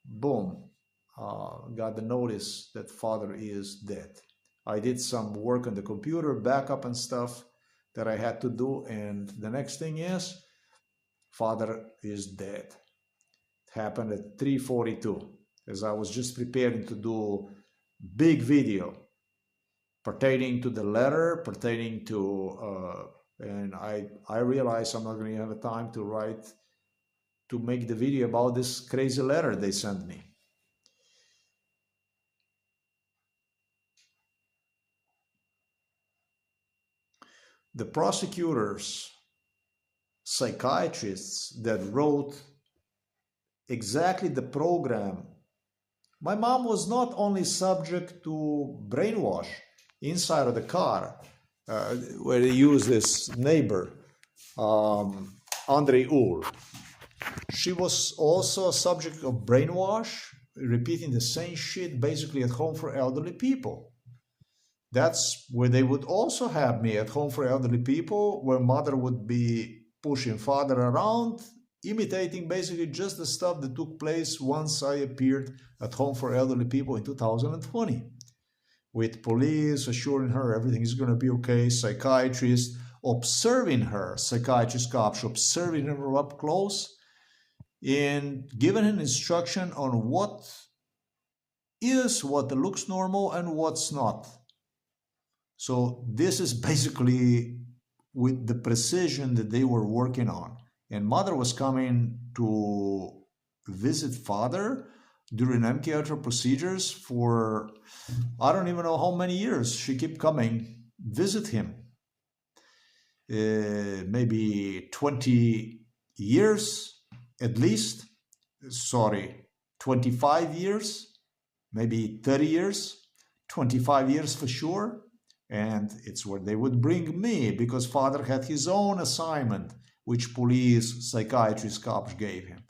boom, got the notice that father is dead. I did some work on the computer, backup and stuff that I had to do. And the next thing is, father is dead. It happened at 3:42, as I was just preparing to do big video pertaining to the letter, pertaining to, and I realized I'm not going to have time to make the video about this crazy letter they sent me. The prosecutors, psychiatrists that wrote exactly the program My mom was not only subject to brainwash inside of the car, where they use this neighbor, Andrei Ul. She was also a subject of brainwash, repeating the same shit basically at home for elderly people. That's where they would also have me at home for elderly people, where mother would be pushing father around, imitating basically just the stuff that took place once I appeared at home for elderly people in 2020. With police assuring her everything is going to be okay, psychiatrists observing her, psychiatrist cops observing her up close, and giving an instruction on what looks normal and what's not. So this is basically with the precision that they were working on. And mother was coming to visit father during MK Ultra procedures for I don't even know how many years. She kept coming visit him. Maybe 20 years at least. Sorry, 25 years, maybe 30 years, 25 years for sure. And it's where they would bring me because father had his own assignment, which police, psychiatrist, cops gave him.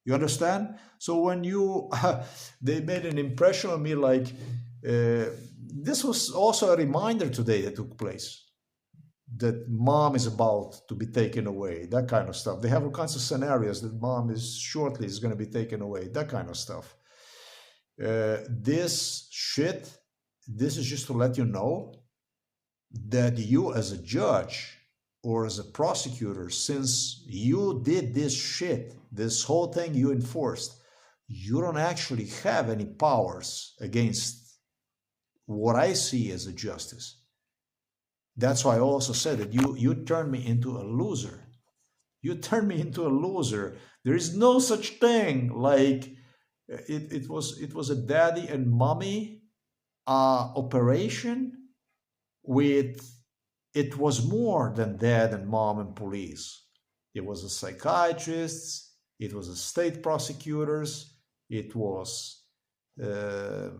You understand? So when they made an impression on me like, this was also a reminder today that took place, that mom is about to be taken away, that kind of stuff. They have all kinds of scenarios that mom is shortly is going to be taken away, that kind of stuff. This is just to let you know that you as a judge or as a prosecutor, since you did this shit, this whole thing you enforced, you don't actually have any powers against what I see as a justice. That's why I also said that you turned me into a loser. You turned me into a loser. There is no such thing like it was a daddy and mommy operation it was more than dad and mom and police. It was a psychiatrist, it was a state prosecutors, it was and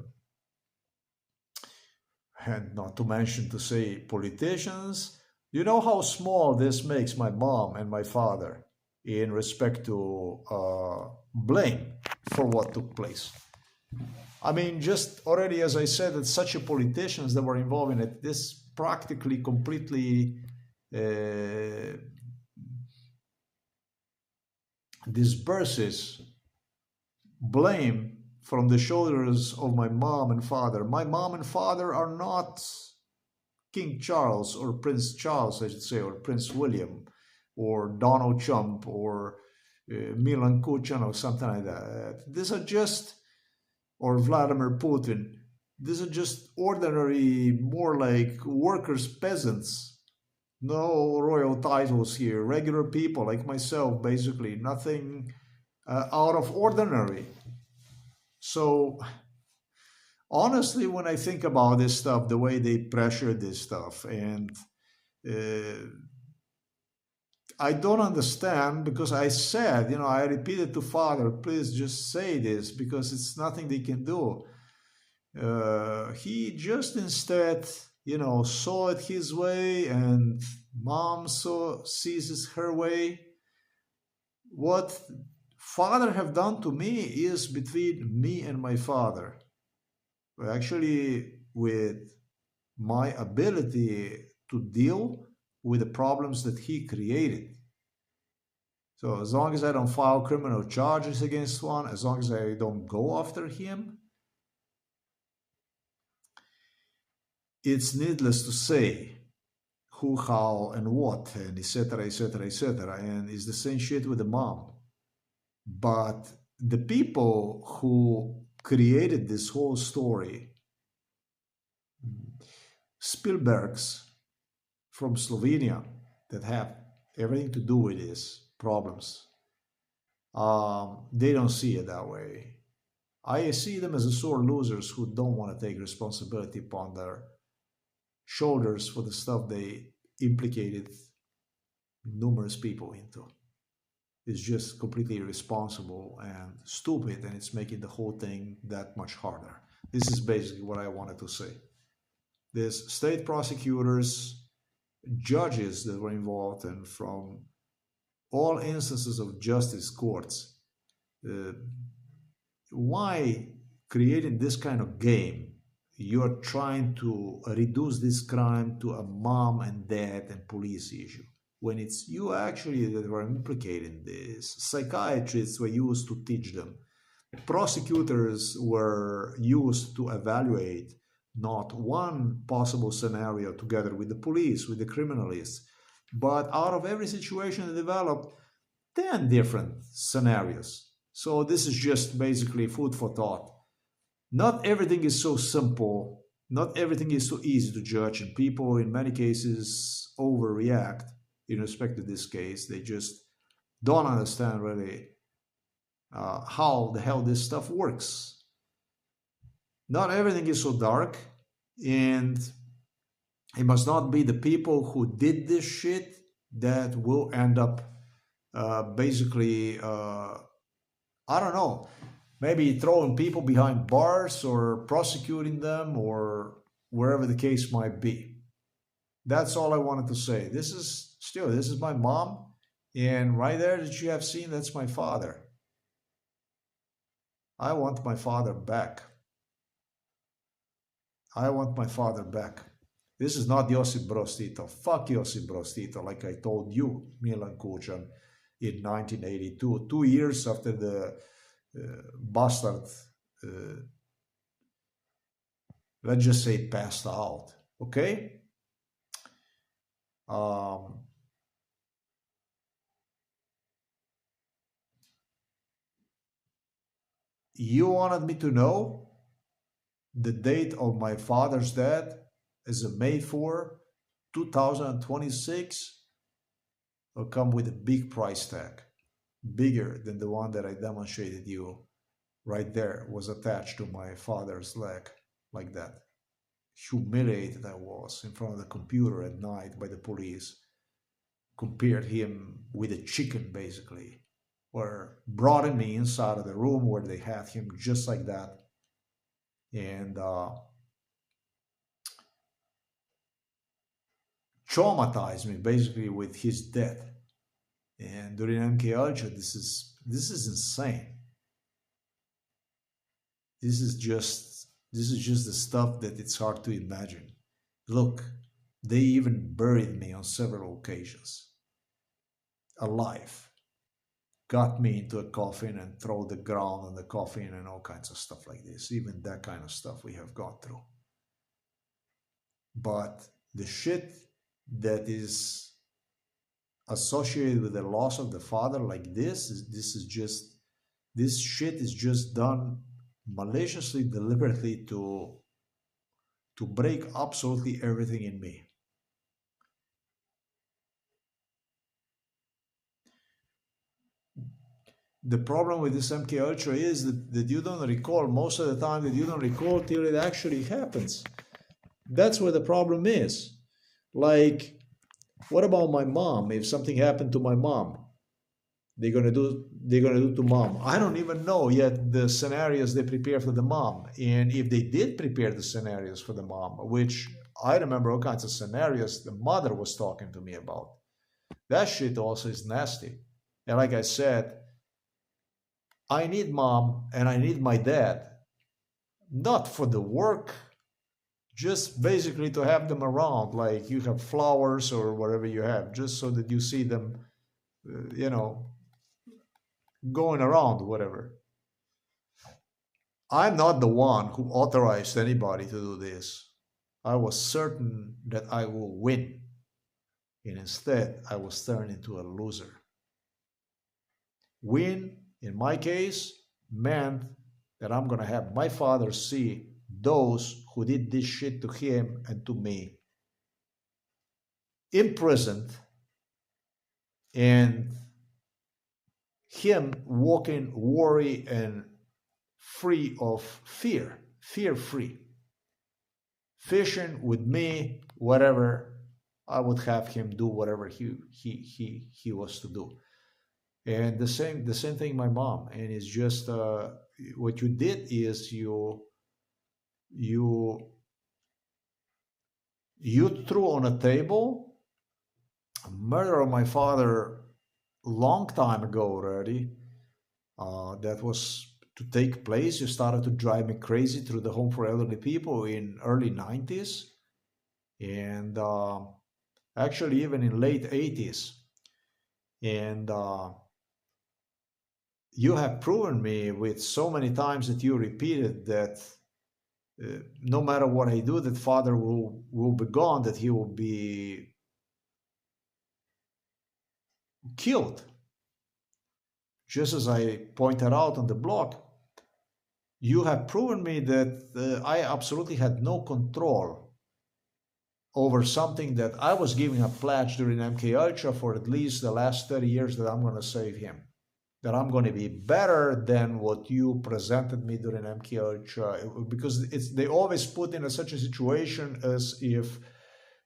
not to mention to say politicians. You know how small this makes my mom and my father in respect to blame for what took place. I mean, just already, as I said, that such a politicians that were involved in it, this practically completely disperses blame from the shoulders of my mom and father. My mom and father are not King Charles or Prince Charles, I should say, or Prince William, or Donald Trump, or Milan Kuchan, or something like that. These are just, or Vladimir Putin. These are just ordinary, more like workers, peasants. No royal titles here. Regular people like myself, basically. Nothing out of ordinary. So, honestly, when I think about this stuff, the way they pressure this stuff, and I don't understand, because I said, I repeated to father, please just say this, because it's nothing they can do. He just instead, saw it his way, and mom sees it her way. What father have done to me is between me and my father. Actually, with my ability to deal with the problems that he created. So as long as I don't file criminal charges against one, as long as I don't go after him, it's needless to say who, how, and what, and etc., etc., etc. And it's the same shit with the mom. But the people who created this whole story, Spielbergs from Slovenia, that have everything to do with these problems, they don't see it that way. I see them as a sore losers who don't want to take responsibility upon their shoulders for the stuff they implicated numerous people into. is just completely irresponsible and stupid, and it's making the whole thing that much harder. This is basically what I wanted to say. There's state prosecutors, judges that were involved, and from all instances of justice courts. Uh, why creating this kind of game? You're trying to reduce this crime to a mom and dad and police issue when it's you actually that were implicated in this. Psychiatrists were used to teach them. Prosecutors were used to evaluate not one possible scenario together with the police, with the criminalists, but out of every situation they developed 10 different scenarios. So this is just basically food for thought. Not everything is so simple, not everything is so easy to judge, and people in many cases overreact in respect to this case. They just don't understand really how the hell this stuff works. Not everything is so dark, and it must not be the people who did this shit that will end up basically, I don't know, maybe throwing people behind bars or prosecuting them or wherever the case might be. That's all I wanted to say. This is my mom, and right there that you have seen, that's my father. I want my father back. I want my father back. This is not Josip Broz Tito. Fuck Josip Broz Tito, like I told you, Milan Kucan, in 1982, 2 years after the bastard, let's just say, passed out. Okay? You wanted me to know the date of my father's death is a May 4, 2026. Will come with a big price tag, bigger than the one that I demonstrated you right there, was attached to my father's leg, like that. Humiliated I was in front of the computer at night by the police, compared him with a chicken basically, or brought me inside of the room where they had him just like that, and traumatized me basically with his death. And during MK Ultra, this is insane. This is just the stuff that it's hard to imagine. Look, they even buried me on several occasions, alive. Got me into a coffin and throw the ground on the coffin and all kinds of stuff like this. Even that kind of stuff we have gone through. But the shit that is associated with the loss of the father like this shit is just done maliciously, deliberately to break absolutely everything in me. The problem with this MK Ultra is that you don't recall, most of the time that you don't recall till it actually happens. That's where the problem is. Like, what about my mom? If something happened to my mom, they're gonna do to mom. I don't even know yet the scenarios they prepare for the mom, and if they did prepare the scenarios for the mom, which I remember all kinds of scenarios the mother was talking to me about. That shit also is nasty. And like I said, I need mom and I need my dad, not for the work, just basically to have them around, like you have flowers or whatever you have, just so that you see them, going around, whatever. I'm not the one who authorized anybody to do this. I was certain that I will win, and instead I was turned into a loser. Win, in my case, meant that I'm gonna have my father see those who did this shit to him and to me imprisoned, and him walking worry and free of fear free, fishing with me, whatever. I would have him do whatever he was to do. And the same thing my mom. And it's just what you did is you you threw on a table murder of my father long time ago already. That was to take place. You started to drive me crazy through the home for elderly people in early 90s, and actually even in late 80s. And you have proven me with so many times that you repeated that no matter what I do, that father will be gone, that he will be killed. Just as I pointed out on the blog, you have proven me that I absolutely had no control over something that I was giving a pledge during MK Ultra for at least the last 30 years, that I'm going to save him, that I'm going to be better than what you presented me during MK Ultra, because they always put in such a situation as if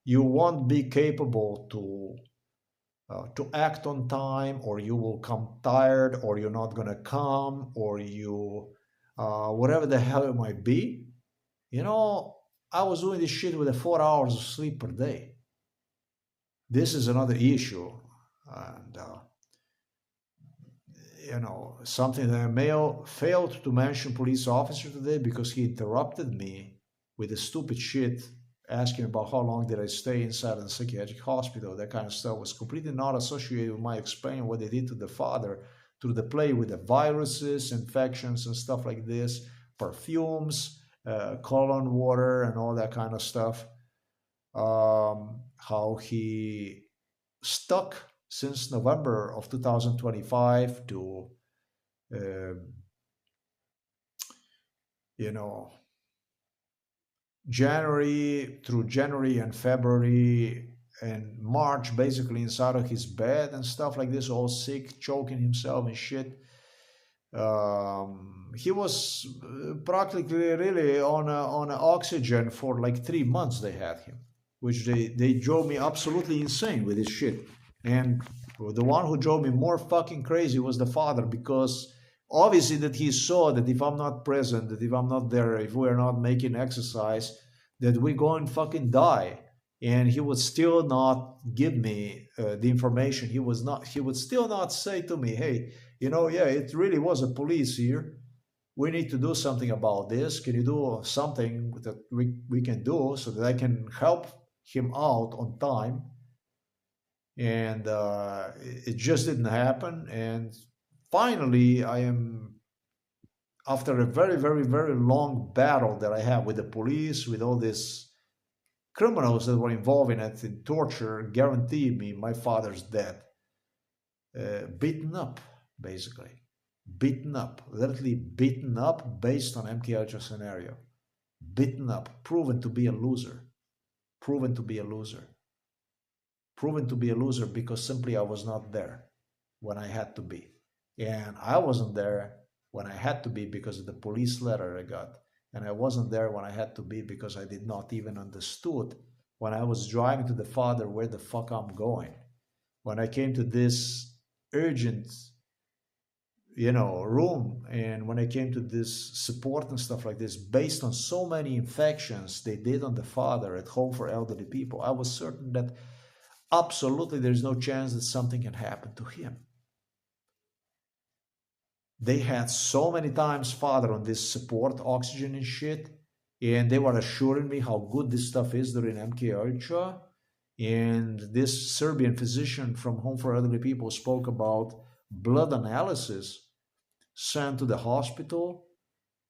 you won't be capable to act on time, or you will come tired, or you're not going to come, or you whatever the hell it might be. You know, I was doing this shit with 4 hours of sleep per day. This is another issue. And something that I may have failed to mention police officer today, because he interrupted me with the stupid shit, asking about how long did I stay inside of the psychiatric hospital. That kind of stuff was completely not associated with my explaining what they did to the father through the play with the viruses, infections, and stuff like this, perfumes, colon water, and all that kind of stuff. How he stuck since November of 2025 to, you know, January and February and March, basically inside of his bed and stuff like this, all sick, choking himself and shit. He was practically really on oxygen for like 3 months. They had him, which they drove me absolutely insane with this shit. And the one who drove me more fucking crazy was the father, because obviously that he saw that if I'm not present, that if I'm not there, if we're not making exercise, that we go and fucking die. And he would still not give me the information. He would still not say to me, hey, yeah, it really was a police here. We need to do something about this. Can you do something that we can do so that I can help him out on time? And it just didn't happen. And finally, I am, after a very, very, very long battle that I have with the police, with all these criminals that were involved in it, in torture, guaranteed me my father's death. Beaten up, basically. Beaten up, literally beaten up based on MK Ultra scenario. Beaten up, proven to be a loser. Proven to be a loser. Proven to be a loser because simply I was not there when I had to be. And I wasn't there when I had to be because of the police letter I got. And I wasn't there when I had to be because I did not even understood when I was driving to the father where the fuck I'm going. When I came to this urgent, room, and when I came to this support and stuff like this, based on so many infections they did on the father at home for elderly people, I was certain that absolutely there's no chance that something can happen to him. They had so many times father on this support oxygen and shit, and they were assuring me how good this stuff is during MK Ultra. And this Serbian physician from Home for Elderly People spoke about blood analysis sent to the hospital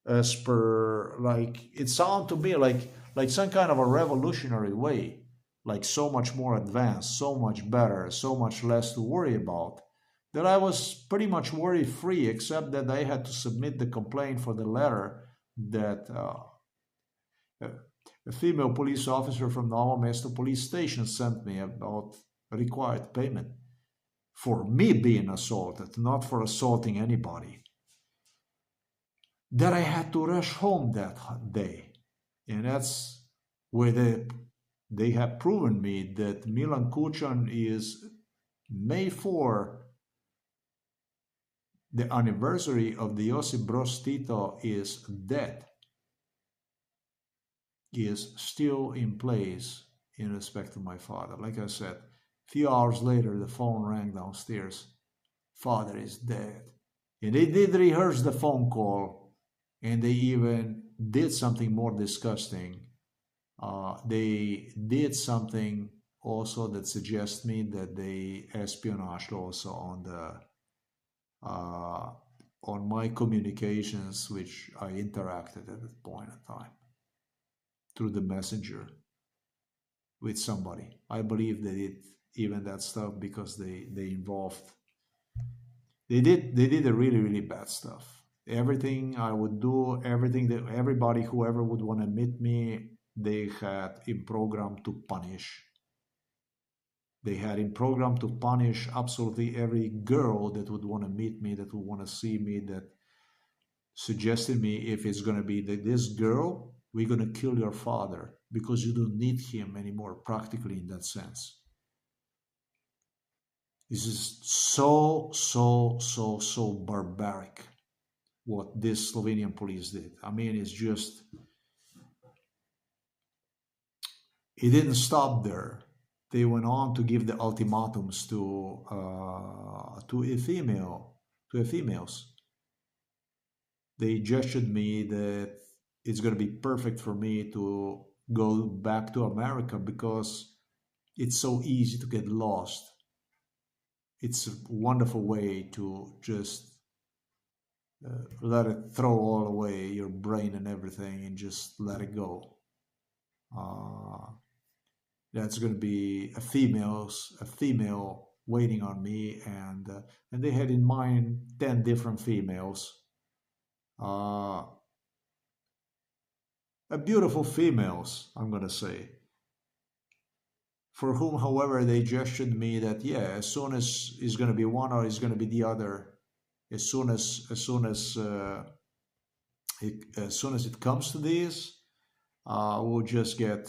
as per, like, it sounded to me like some kind of a revolutionary way, like so much more advanced, so much better, so much less to worry about, that I was pretty much worry-free, except that I had to submit the complaint for the letter that a female police officer from the Novo Mesto police station sent me about required payment for me being assaulted, not for assaulting anybody. That I had to rush home that day. And that's where they have proven me that Milan Kucan is May 4, the anniversary of the Josip Broz Tito is dead is still in place in respect to my father. Like I said, a few hours later, the phone rang downstairs. Father is dead. And they did rehearse the phone call, and they even did something more disgusting. They did something also that suggests me that they espionaged also on the on my communications, which I interacted at that point in time through the messenger with somebody. I believe they did even that stuff because they involved. They did a really bad stuff. Everything I would do, everything that everybody, whoever would want to meet me, they had in program to punish. They had in program to punish absolutely every girl that would want to meet me, that would want to see me, that suggested me, if it's going to be this girl, we're going to kill your father because you don't need him anymore, practically in that sense. This is so barbaric what this Slovenian police did. I mean, it's just, it didn't stop there. They went on to give the ultimatums to females. They gestured me that it's going to be perfect for me to go back to America because it's so easy to get lost. It's a wonderful way to just let it throw all away, your brain and everything, and just let it go. That's going to be a female waiting on me, and they had in mind 10 different females. Beautiful females, I'm going to say, for whom, however, they gestured me that, yeah, as soon as it's going to be one or it's going to be the other, as soon as it comes to this, we'll just get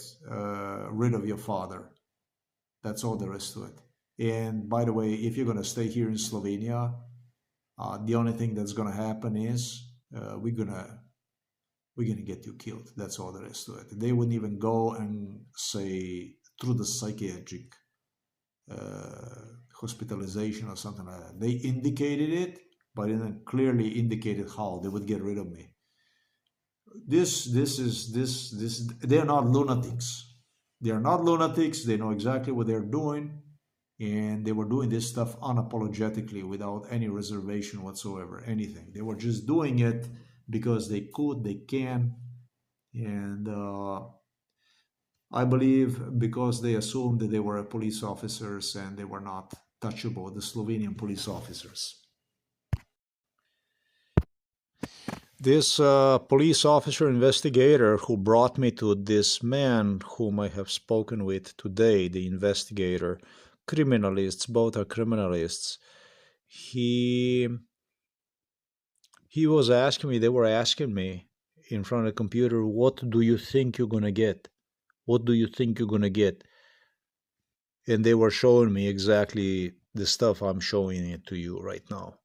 rid of your father. That's all there is to it. And by the way, if you're going to stay here in Slovenia, the only thing that's going to happen is we're gonna get you killed. That's all there is to it. They wouldn't even go and say through the psychiatric hospitalization or something like that. They indicated it, but then clearly indicated how they would get rid of me. This. They are not lunatics. They are not lunatics. They know exactly what they're doing, and they were doing this stuff unapologetically, without any reservation whatsoever, anything. They were just doing it because they could, they can, and I believe because they assumed that they were police officers and they were not touchable, the Slovenian police officers. This police officer investigator who brought me to this man whom I have spoken with today, the investigator, criminalists, both are criminalists, he was asking me, they were asking me in front of the computer, what do you think you're going to get? What do you think you're going to get? And they were showing me exactly the stuff I'm showing it to you right now.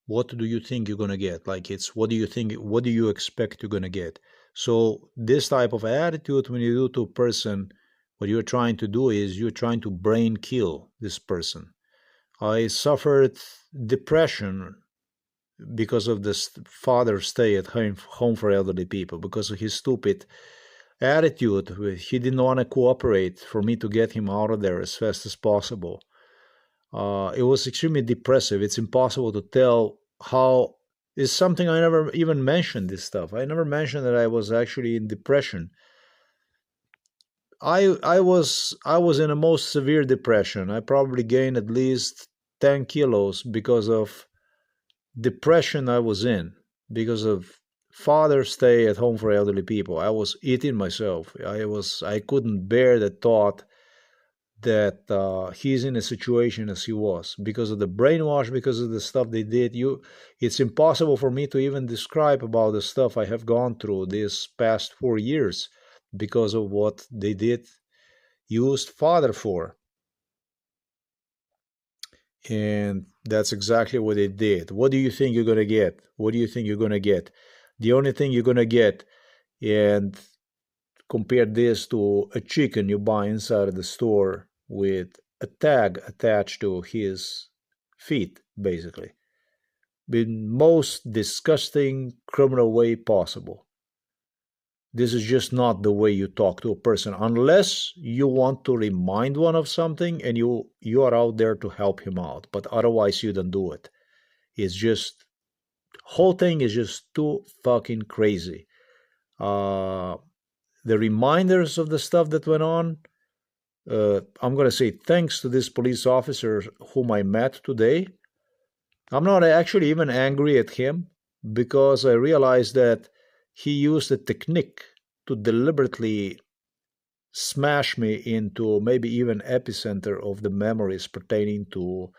What do you think you're going to get? Like, it's, what do you think, what do you expect you're going to get? So this type of attitude, when you do to a person, what you're trying to do is you're trying to brain kill this person. I suffered depression because of this father's stay at home for elderly people, because of his stupid attitude. He didn't want to cooperate for me to get him out of there as fast as possible. It was extremely depressive. It's impossible to tell how. It's something I never even mentioned, this stuff. I never mentioned that I was actually in depression. I was in a most severe depression. I probably gained at least 10 kilos because of depression I was in, because of father's stay at home for elderly people. I was eating myself. I couldn't bear the thought that he's in a situation as he was, because of the brainwash, because of the stuff they did. It's impossible for me to even describe about the stuff I have gone through these past 4 years because of what they did, used father for. And That's exactly what they did. What do you think you're going to get? What do you think you're going to get? The only thing you're going to get, and compare this to a chicken you buy inside of the store with a tag attached to his feet, basically. In most disgusting criminal way possible. This is just not the way you talk to a person unless you want to remind one of something and you are out there to help him out, but otherwise you don't do it. It's just whole thing is just too fucking crazy. The reminders of the stuff that went on, I'm going to say thanks to this police officer whom I met today. I'm not actually even angry at him because I realized that he used a technique to deliberately smash me into maybe even epicenter of the memories pertaining to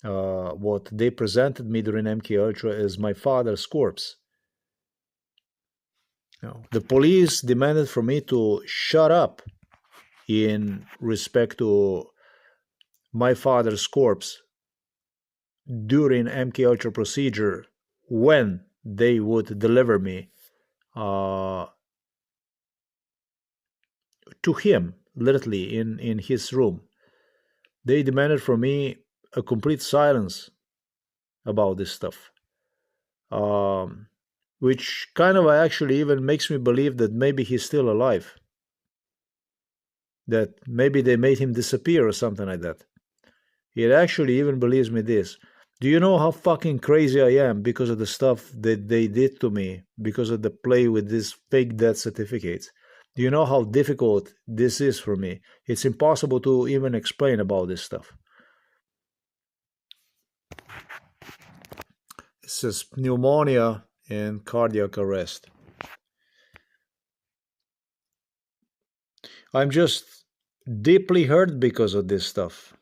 what they presented me during MK Ultra as my father's corpse. The police demanded for me to shut up in respect to my father's corpse during MK Ultra procedure when they would deliver me to him, literally in his room. They demanded from me a complete silence about this stuff, which kind of actually even makes me believe that maybe he's still alive, that maybe they made him disappear or something like that. It actually even believes me this. Do you know how fucking crazy I am because of the stuff that they did to me, because of the play with these fake death certificates? Do you know how difficult this is for me? It's impossible to even explain about this stuff. It says pneumonia and cardiac arrest. I'm just deeply hurt because of this stuff.